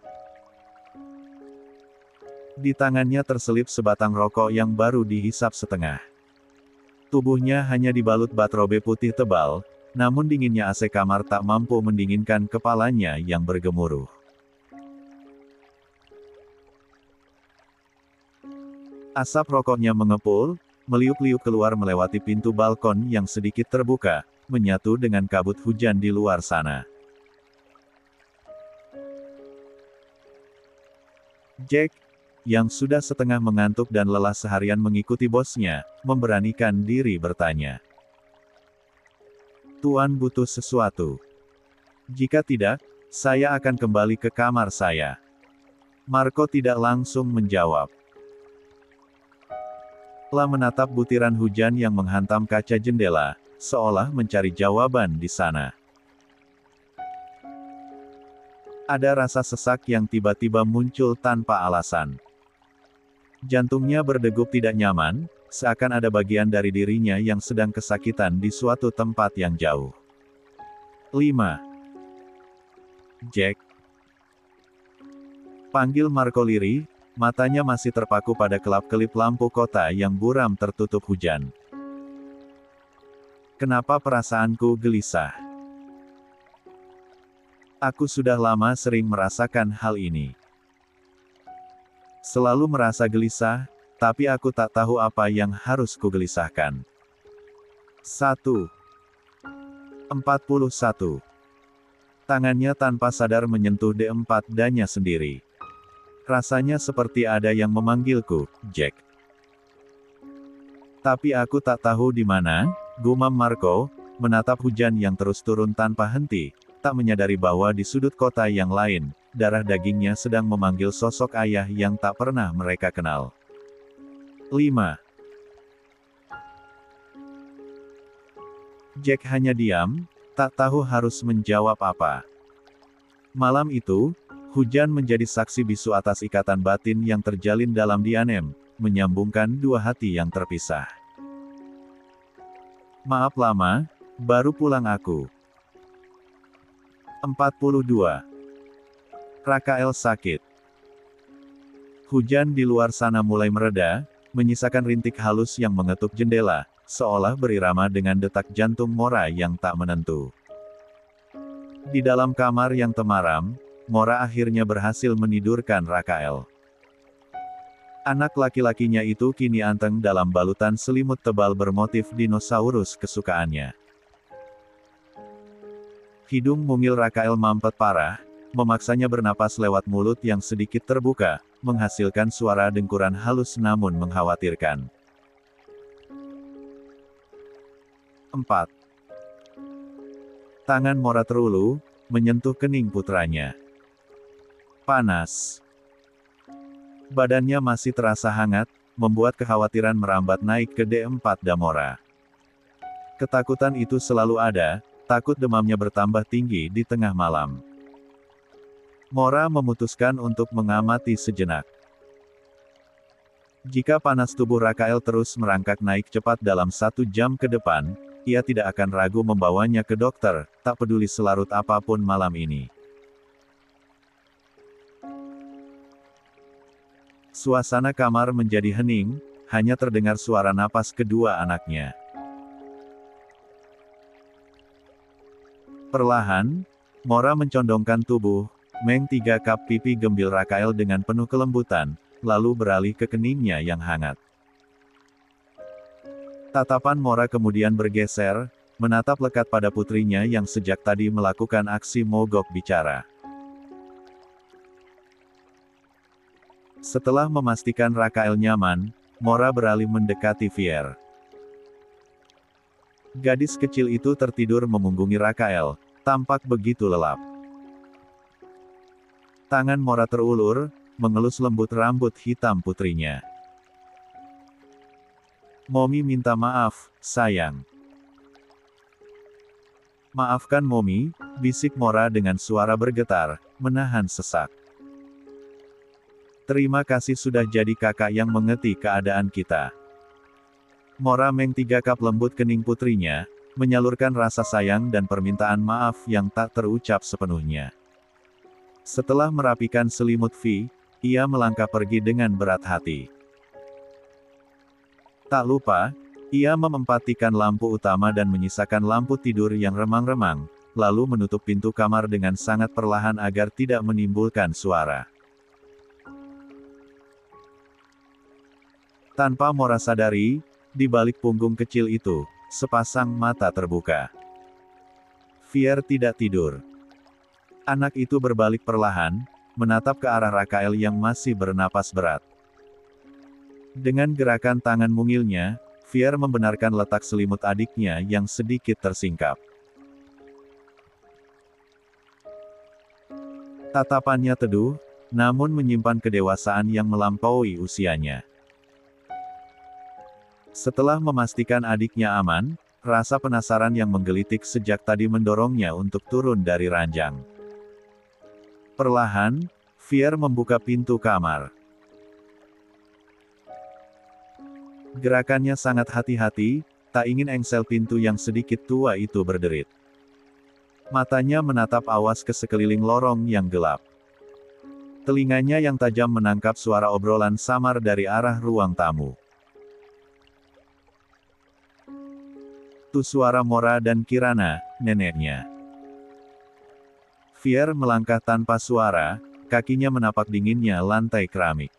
Di tangannya terselip sebatang rokok yang baru dihisap setengah. Tubuhnya hanya dibalut batrobe putih tebal, namun dinginnya AC kamar tak mampu mendinginkan kepalanya yang bergemuruh. Asap rokoknya mengepul, meliuk-liuk keluar melewati pintu balkon yang sedikit terbuka, menyatu dengan kabut hujan di luar sana. Jack, yang sudah setengah mengantuk dan lelah seharian mengikuti bosnya, memberanikan diri bertanya. Tuan butuh sesuatu. Jika tidak, saya akan kembali ke kamar saya. Marco tidak langsung menjawab. La menatap butiran hujan yang menghantam kaca jendela, seolah mencari jawaban di sana. Ada rasa sesak yang tiba-tiba muncul tanpa alasan. Jantungnya berdegup tidak nyaman, seakan ada bagian dari dirinya yang sedang kesakitan di suatu tempat yang jauh. 5. Jack. Panggil Marco lirih, matanya masih terpaku pada kelap-kelip lampu kota yang buram tertutup hujan. Kenapa perasaanku gelisah? Aku sudah lama sering merasakan hal ini. Selalu merasa gelisah, tapi aku tak tahu apa yang harus kugelisahkan. 41. Tangannya tanpa sadar menyentuh D4 danya sendiri. Rasanya seperti ada yang memanggilku, Jack. Tapi aku tak tahu di mana, gumam Marco, menatap hujan yang terus turun tanpa henti, tak menyadari bahwa di sudut kota yang lain, darah dagingnya sedang memanggil sosok ayah yang tak pernah mereka kenal. 5. Jack hanya diam, tak tahu harus menjawab apa. Malam itu, hujan menjadi saksi bisu atas ikatan batin yang terjalin dalam Dianem, menyambungkan dua hati yang terpisah. Maaf lama, baru pulang aku. 42. Rakael sakit. Hujan di luar sana mulai mereda, menyisakan rintik halus yang mengetuk jendela, seolah berirama dengan detak jantung Mora yang tak menentu. Di dalam kamar yang temaram, Mora akhirnya berhasil menidurkan Rakael. Anak laki-lakinya itu kini anteng dalam balutan selimut tebal bermotif dinosaurus kesukaannya. Hidung mungil Rakael mampet parah, memaksanya bernapas lewat mulut yang sedikit terbuka, menghasilkan suara dengkuran halus namun mengkhawatirkan. 4. Tangan Mora terulu, menyentuh kening putranya. Panas. Badannya masih terasa hangat, membuat kekhawatiran merambat naik ke D4 Damora. Ketakutan itu selalu ada, takut demamnya bertambah tinggi di tengah malam. Mora memutuskan untuk mengamati sejenak. Jika panas tubuh Rakael terus merangkak naik cepat dalam 1 jam ke depan, ia tidak akan ragu membawanya ke dokter, tak peduli selarut apapun malam ini. Suasana kamar menjadi hening, hanya terdengar suara napas kedua anaknya. Perlahan, Mora mencondongkan tubuh, meng-3 pipi gembil Rakael dengan penuh kelembutan, lalu beralih ke keningnya yang hangat. Tatapan Mora kemudian bergeser, menatap lekat pada putrinya yang sejak tadi melakukan aksi mogok bicara. Setelah memastikan Rakael nyaman, Mora beralih mendekati Fier. Gadis kecil itu tertidur memunggungi Rakael, tampak begitu lelap. Tangan Mora terulur, mengelus lembut rambut hitam putrinya. Momi minta maaf, sayang. Maafkan Momi, bisik Mora dengan suara bergetar, menahan sesak. Terima kasih sudah jadi kakak yang mengerti keadaan kita. Mora meng-3 lembut kening putrinya, menyalurkan rasa sayang dan permintaan maaf yang tak terucap sepenuhnya. Setelah merapikan selimut Vi, ia melangkah pergi dengan berat hati. Tak lupa, ia mematikan lampu utama dan menyisakan lampu tidur yang remang-remang, lalu menutup pintu kamar dengan sangat perlahan agar tidak menimbulkan suara. Tanpa Mora sadari, di balik punggung kecil itu, sepasang mata terbuka. Fier tidak tidur. Anak itu berbalik perlahan, menatap ke arah Rakael yang masih bernapas berat. Dengan gerakan tangan mungilnya, Fier membenarkan letak selimut adiknya yang sedikit tersingkap. Tatapannya teduh, namun menyimpan kedewasaan yang melampaui usianya. Setelah memastikan adiknya aman, rasa penasaran yang menggelitik sejak tadi mendorongnya untuk turun dari ranjang. Perlahan, Fier membuka pintu kamar. Gerakannya sangat hati-hati, tak ingin engsel pintu yang sedikit tua itu berderit. Matanya menatap awas ke sekeliling lorong yang gelap. Telinganya yang tajam menangkap suara obrolan samar dari arah ruang tamu. Itu suara Mora dan Kirana, neneknya. Fier melangkah tanpa suara, kakinya menapak dinginnya lantai keramik.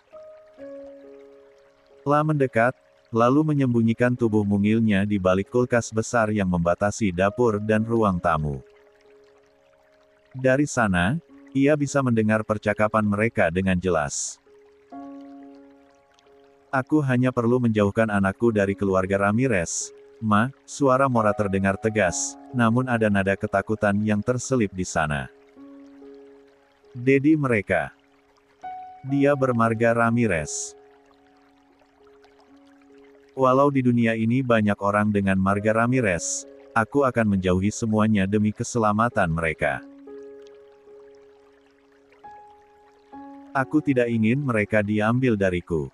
La mendekat, lalu menyembunyikan tubuh mungilnya di balik kulkas besar yang membatasi dapur dan ruang tamu. Dari sana, ia bisa mendengar percakapan mereka dengan jelas. Aku hanya perlu menjauhkan anakku dari keluarga Ramirez. Ma, suara Mora terdengar tegas, namun ada nada ketakutan yang terselip di sana. Dedi mereka. Dia bermarga Ramirez. Walau di dunia ini banyak orang dengan marga Ramirez, aku akan menjauhi semuanya demi keselamatan mereka. Aku tidak ingin mereka diambil dariku.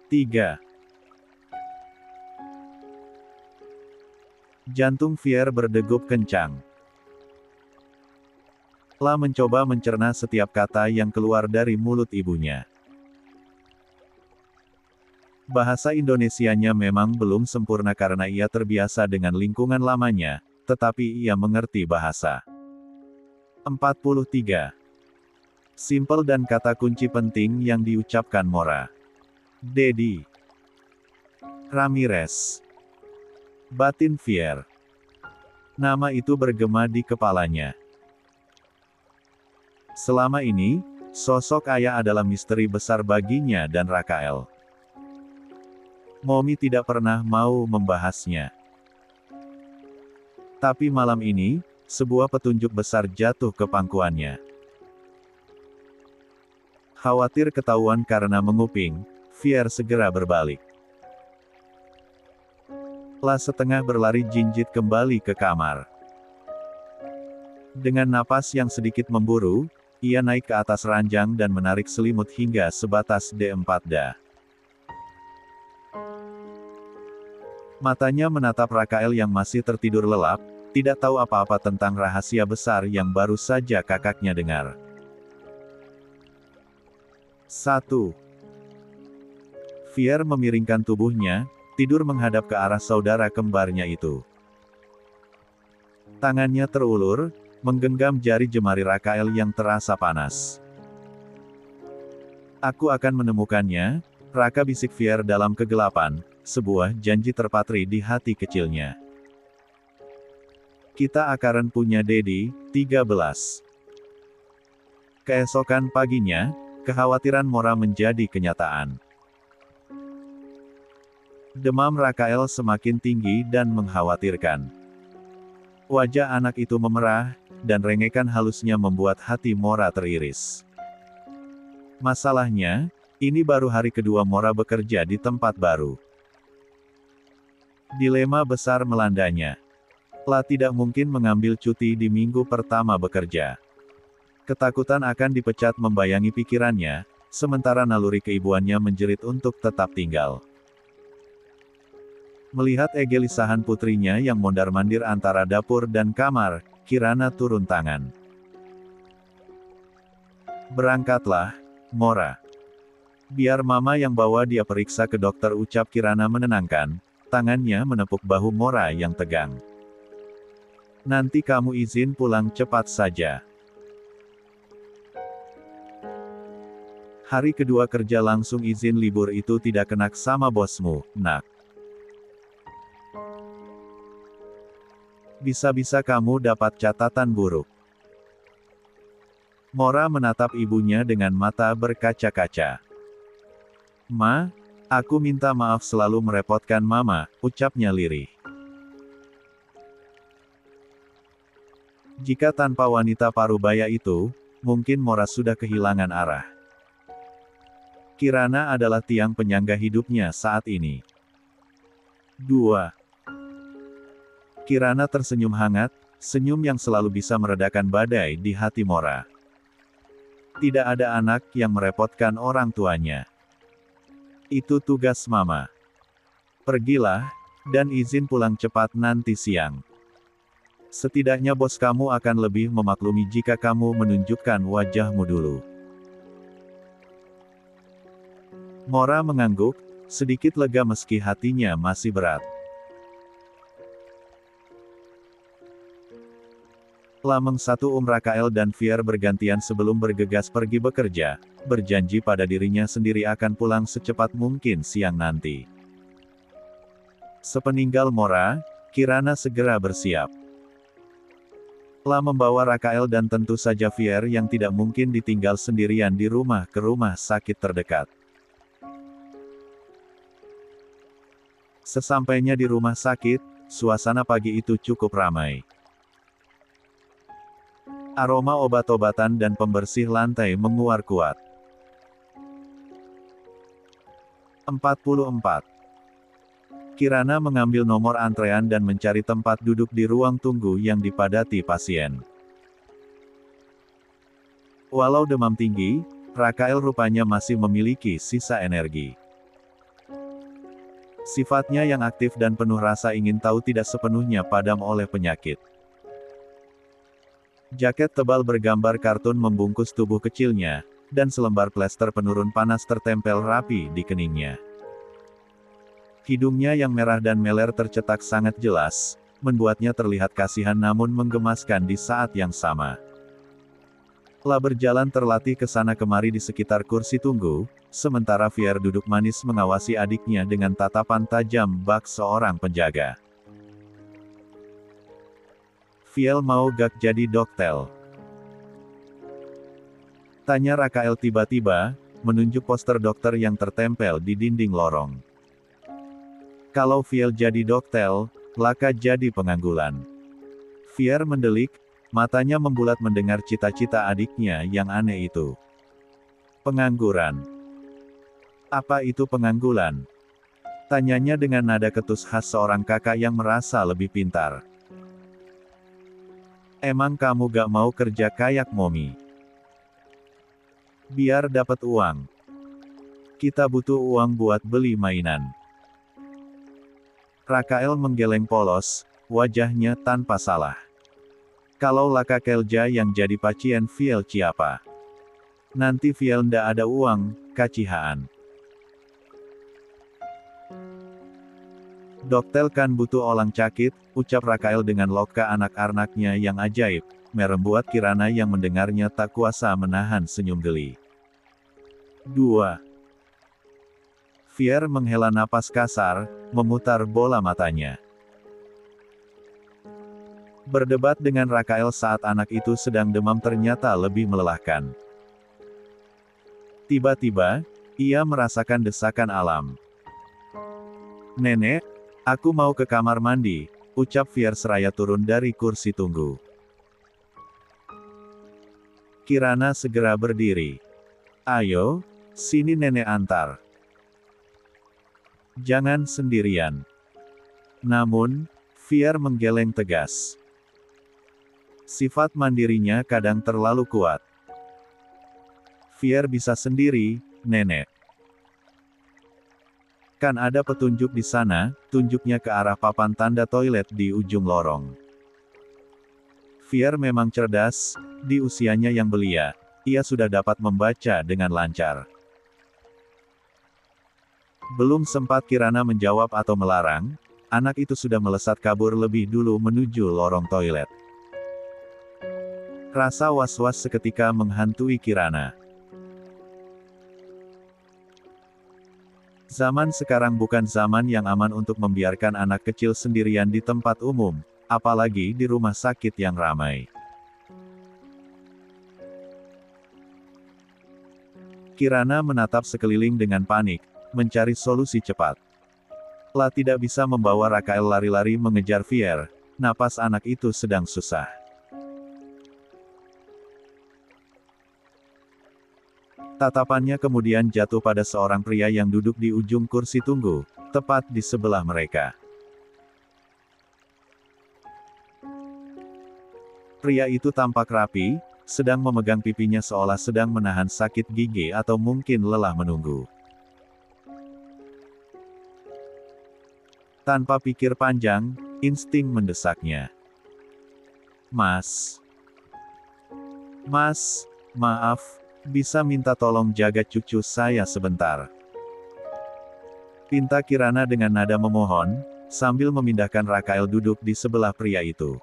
3. Jantung Fier berdegup kencang. La mencoba mencerna setiap kata yang keluar dari mulut ibunya. Bahasa Indonesianya memang belum sempurna karena ia terbiasa dengan lingkungan lamanya, tetapi ia mengerti bahasa. 43. Simpel dan kata kunci penting yang diucapkan Mora. Dedi. Ramirez. Batin Fier. Nama itu bergema di kepalanya. Selama ini, sosok ayah adalah misteri besar baginya dan Rakael. Momi tidak pernah mau membahasnya. Tapi malam ini, sebuah petunjuk besar jatuh ke pangkuannya. Khawatir ketahuan karena menguping, Fier segera berbalik. La setengah berlari jinjit kembali ke kamar. Dengan napas yang sedikit memburu, ia naik ke atas ranjang dan menarik selimut hingga sebatas D4D. Matanya menatap Rakael yang masih tertidur lelap, tidak tahu apa-apa tentang rahasia besar yang baru saja kakaknya dengar. 1. Fier memiringkan tubuhnya, tidur menghadap ke arah saudara kembarnya itu. Tangannya terulur, menggenggam jari jemari Rakael yang terasa panas. Aku akan menemukannya, Raka bisik Fier dalam kegelapan, sebuah janji terpatri di hati kecilnya. Kita akan punya Dedi. 13. Keesokan paginya, kekhawatiran Mora menjadi kenyataan. Demam Rakael semakin tinggi dan mengkhawatirkan. Wajah anak itu memerah, dan rengekan halusnya membuat hati Mora teriris. Masalahnya, ini baru hari kedua Mora bekerja di tempat baru. Dilema besar melandanya. La tidak mungkin mengambil cuti di minggu pertama bekerja. Ketakutan akan dipecat membayangi pikirannya, sementara naluri keibuannya menjerit untuk tetap tinggal. Melihat kegelisahan putrinya yang mondar-mandir antara dapur dan kamar, Kirana turun tangan. Berangkatlah, Mora. Biar mama yang bawa dia periksa ke dokter, ucap Kirana menenangkan. Tangannya menepuk bahu Mora yang tegang. Nanti kamu izin pulang cepat saja. Hari kedua kerja langsung izin libur itu tidak kena sama bosmu, nak. Bisa-bisa kamu dapat catatan buruk. Mora menatap ibunya dengan mata berkaca-kaca. Ma, aku minta maaf selalu merepotkan mama, ucapnya lirih. Jika tanpa wanita parubaya itu, mungkin Mora sudah kehilangan arah. Kirana adalah tiang penyangga hidupnya saat ini. 2. Kirana tersenyum hangat, senyum yang selalu bisa meredakan badai di hati Mora. Tidak ada anak yang merepotkan orang tuanya. Itu tugas mama. Pergilah, dan izin pulang cepat nanti siang. Setidaknya bos kamu akan lebih memaklumi jika kamu menunjukkan wajahmu dulu. Mora mengangguk, sedikit lega meski hatinya masih berat. Lameng satu Rakael dan Fier bergantian sebelum bergegas pergi bekerja, berjanji pada dirinya sendiri akan pulang secepat mungkin siang nanti. Sepeninggal Mora, Kirana segera bersiap. La membawa Rakael dan tentu saja Fier yang tidak mungkin ditinggal sendirian di rumah ke rumah sakit terdekat. Sesampainya di rumah sakit, suasana pagi itu cukup ramai. Aroma obat-obatan dan pembersih lantai menguar kuat. 44. Kirana mengambil nomor antrean dan mencari tempat duduk di ruang tunggu yang dipadati pasien. Walau demam tinggi, Rakael rupanya masih memiliki sisa energi. Sifatnya yang aktif dan penuh rasa ingin tahu tidak sepenuhnya padam oleh penyakit. Jaket tebal bergambar kartun membungkus tubuh kecilnya, dan selembar plester penurun panas tertempel rapi di keningnya. Hidungnya yang merah dan meler tercetak sangat jelas, membuatnya terlihat kasihan namun menggemaskan di saat yang sama. La berjalan terlatih ke sana kemari di sekitar kursi tunggu, sementara Fier duduk manis mengawasi adiknya dengan tatapan tajam bak seorang penjaga. Fiel mau gak jadi dokter? Tanya Rakael tiba-tiba, menunjuk poster dokter yang tertempel di dinding lorong. Kalau Fiel jadi dokter, Laka jadi pengangguran. Fier mendelik, matanya membulat mendengar cita-cita adiknya yang aneh itu. Pengangguran. Apa itu pengangguran? Tanyanya dengan nada ketus khas seorang kakak yang merasa lebih pintar. Emang kamu gak mau kerja kayak Momi? Biar dapat uang. Kita butuh uang buat beli mainan. Rakael menggeleng polos, wajahnya tanpa salah. Kalau Laka Kelja yang jadi pasien Fiel siapa? Nanti Fiel ndak ada uang, kacihaan. Dokter kan butuh orang cakit, ucap Rakael dengan loka anak-anaknya yang ajaib, merembuat Kirana yang mendengarnya tak kuasa menahan senyum geli. 2. Fier menghela napas kasar, memutar bola matanya. Berdebat dengan Rakael saat anak itu sedang demam ternyata lebih melelahkan. Tiba-tiba, ia merasakan desakan alam. Nenek, aku mau ke kamar mandi, ucap Fier seraya turun dari kursi tunggu. Kirana segera berdiri. Ayo, sini nenek antar. Jangan sendirian. Namun, Fier menggeleng tegas. Sifat mandirinya kadang terlalu kuat. Fier bisa sendiri, nenek. Kan ada petunjuk di sana, tunjuknya ke arah papan tanda toilet di ujung lorong. Fier memang cerdas, di usianya yang belia, ia sudah dapat membaca dengan lancar. Belum sempat Kirana menjawab atau melarang, anak itu sudah melesat kabur lebih dulu menuju lorong toilet. Rasa was-was seketika menghantui Kirana. Zaman sekarang bukan zaman yang aman untuk membiarkan anak kecil sendirian di tempat umum, apalagi di rumah sakit yang ramai. Kirana menatap sekeliling dengan panik, mencari solusi cepat. La tidak bisa membawa Rakael lari-lari mengejar Fier, napas anak itu sedang susah. Tatapannya kemudian jatuh pada seorang pria yang duduk di ujung kursi tunggu, tepat di sebelah mereka. Pria itu tampak rapi, sedang memegang pipinya seolah sedang menahan sakit gigi atau mungkin lelah menunggu. Tanpa pikir panjang, insting mendesaknya. Mas, maaf. Bisa minta tolong jaga cucu saya sebentar? Pinta Kirana dengan nada memohon, sambil memindahkan Rakael duduk di sebelah pria itu.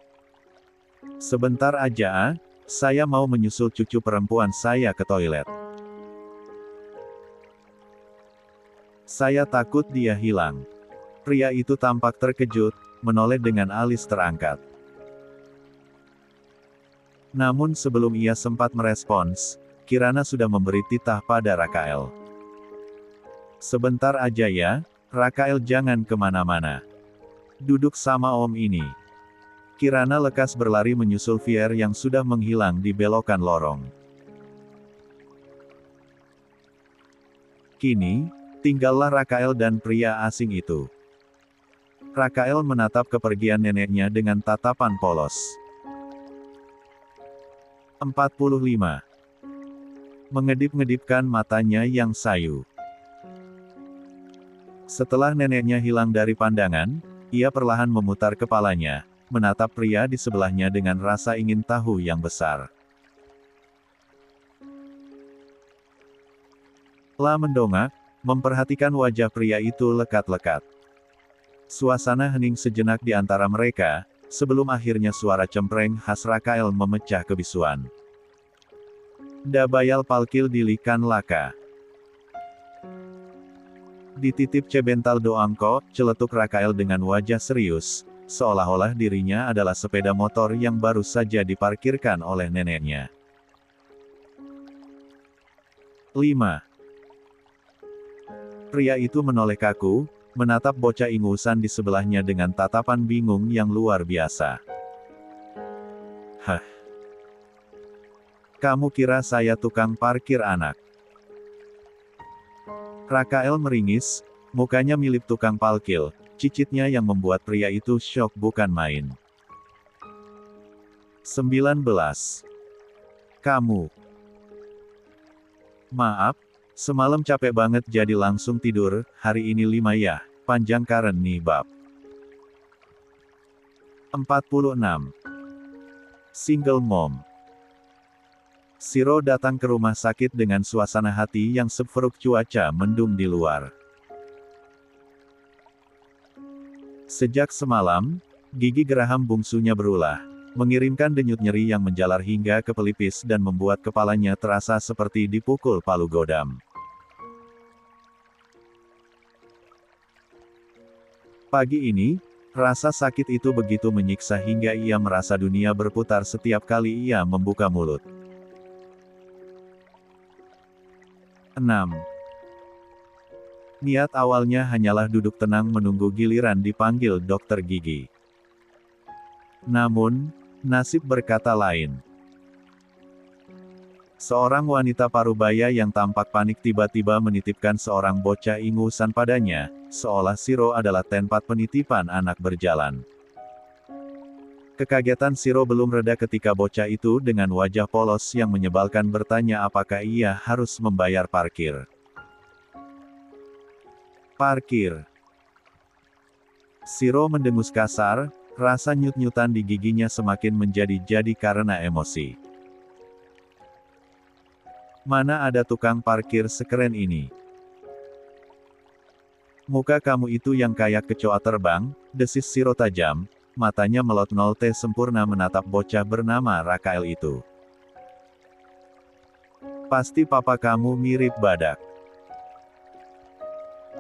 Sebentar aja, saya mau menyusul cucu perempuan saya ke toilet. Saya takut dia hilang. Pria itu tampak terkejut, menoleh dengan alis terangkat. Namun sebelum ia sempat merespons, Kirana sudah memberi titah pada Rakael. Sebentar aja ya, Rakael, jangan kemana-mana. Duduk sama om ini. Kirana lekas berlari menyusul Fier yang sudah menghilang di belokan lorong. Kini, tinggallah Rakael dan pria asing itu. Rakael menatap kepergian neneknya dengan tatapan polos. 45. Mengedip-ngedipkan matanya yang sayu. Setelah neneknya hilang dari pandangan, ia perlahan memutar kepalanya, menatap pria di sebelahnya dengan rasa ingin tahu yang besar. La mendongak, memperhatikan wajah pria itu lekat-lekat. Suasana hening sejenak di antara mereka, sebelum akhirnya suara cempreng khas Rakael memecah kebisuan. Dabayal palkil dilikan laka. Dititip cebental doangko, celetuk Rakael dengan wajah serius, seolah-olah dirinya adalah sepeda motor yang baru saja diparkirkan oleh neneknya. 5. Pria itu menoleh kaku, menatap bocah ingusan di sebelahnya dengan tatapan bingung yang luar biasa. Hah? Kamu kira saya tukang parkir anak? Rakael meringis, mukanya mirip tukang parkir, cicitnya yang membuat pria itu syok bukan main. 19. Kamu. Maaf, semalam capek banget jadi langsung tidur, hari ini 5 ya, panjang karen nih bab. 46. Single mom. Shiro datang ke rumah sakit dengan suasana hati yang seperuk cuaca mendung di luar. Sejak semalam, gigi geraham bungsunya berulah, mengirimkan denyut nyeri yang menjalar hingga ke pelipis dan membuat kepalanya terasa seperti dipukul palu godam. Pagi ini, rasa sakit itu begitu menyiksa hingga ia merasa dunia berputar setiap kali ia membuka mulut. 6. Niat awalnya hanyalah duduk tenang menunggu giliran dipanggil dokter gigi. Namun, nasib berkata lain. Seorang wanita parubaya yang tampak panik tiba-tiba menitipkan seorang bocah ingusan padanya, seolah Shiro adalah tempat penitipan anak berjalan. Kekagetan Shiro belum reda ketika bocah itu dengan wajah polos yang menyebalkan bertanya apakah ia harus membayar parkir. Parkir. Shiro mendengus kasar, rasa nyut-nyutan di giginya semakin menjadi-jadi karena emosi. Mana ada tukang parkir sekeren ini? Muka kamu itu yang kayak kecoa terbang, desis Shiro tajam, matanya melot nolte sempurna menatap bocah bernama Rakael itu. Pasti papa kamu mirip badak.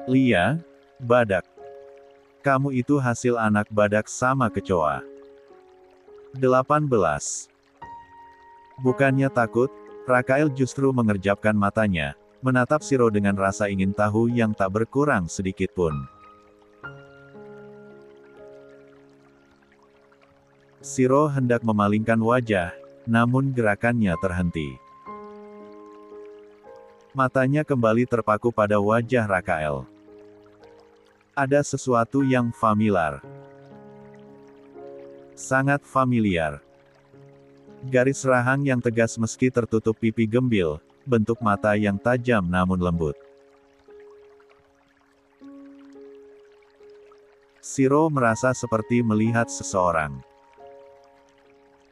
Lia, badak. Kamu itu hasil anak badak sama kecoa. 18. Bukannya takut, Rakael justru mengerjapkan matanya, menatap Shiro dengan rasa ingin tahu yang tak berkurang sedikit pun. Shiro hendak memalingkan wajah, namun gerakannya terhenti. Matanya kembali terpaku pada wajah Rakael. Ada sesuatu yang familiar. Sangat familiar. Garis rahang yang tegas meski tertutup pipi gembil, bentuk mata yang tajam namun lembut. Shiro merasa seperti melihat seseorang.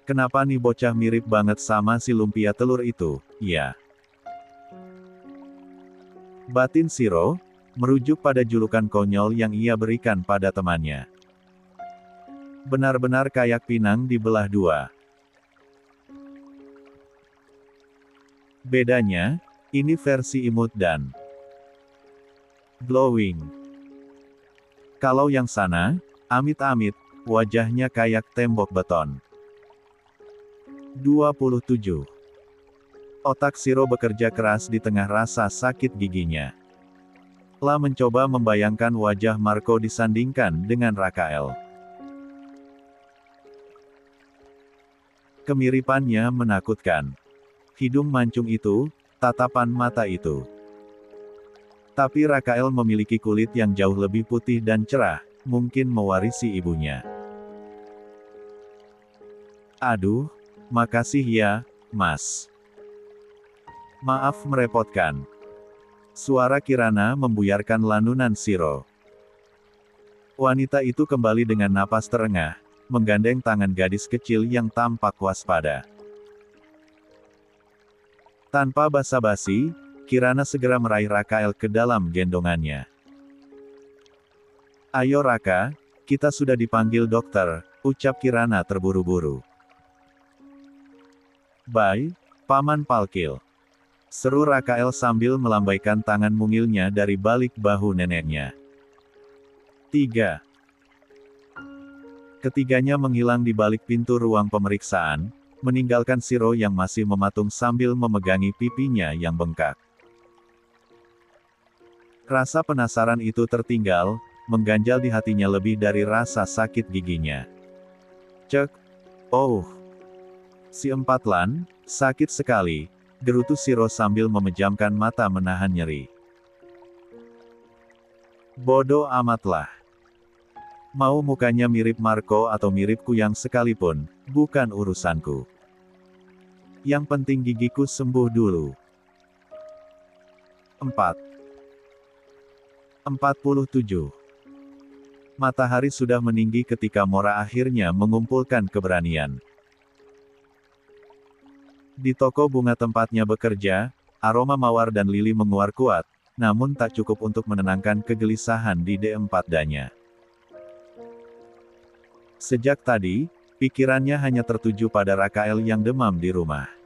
Kenapa nih bocah mirip banget sama si lumpia telur itu, ya? Batin Shiro, merujuk pada julukan konyol yang ia berikan pada temannya. Benar-benar kayak pinang dibelah dua. Bedanya, ini versi imut dan glowing. Kalau yang sana, amit-amit, wajahnya kayak tembok beton. 27. Otak Shiro bekerja keras di tengah rasa sakit giginya. La mencoba membayangkan wajah Marco disandingkan dengan Rakael. Kemiripannya menakutkan. Hidung mancung itu, tatapan mata itu. Tapi Rakael memiliki kulit yang jauh lebih putih dan cerah, mungkin mewarisi ibunya. Aduh, makasih ya, Mas. Maaf merepotkan. Suara Kirana membuyarkan lanunan Shiro. Wanita itu kembali dengan napas terengah, menggandeng tangan gadis kecil yang tampak waspada. Tanpa basa-basi, Kirana segera meraih Rakael ke dalam gendongannya. Ayo Raka, kita sudah dipanggil dokter, ucap Kirana terburu-buru. Bye, Paman Palkil. Seru Rakael sambil melambaikan tangan mungilnya dari balik bahu neneknya. 3. Ketiganya menghilang di balik pintu ruang pemeriksaan, meninggalkan Shiro yang masih mematung sambil memegangi pipinya yang bengkak. Rasa penasaran itu tertinggal, mengganjal di hatinya lebih dari rasa sakit giginya. Cek. Oh. Si Empatlan, sakit sekali, gerutu Shiro sambil memejamkan mata menahan nyeri. Bodoh amatlah. Mau mukanya mirip Marco atau mirip Kuyang sekalipun, bukan urusanku. Yang penting gigiku sembuh dulu. 47. Matahari sudah meninggi ketika Mora akhirnya mengumpulkan keberanian. Di toko bunga tempatnya bekerja, aroma mawar dan lili menguar kuat, namun tak cukup untuk menenangkan kegelisahan di D4-danya. Sejak tadi, pikirannya hanya tertuju pada Rakael yang demam di rumah.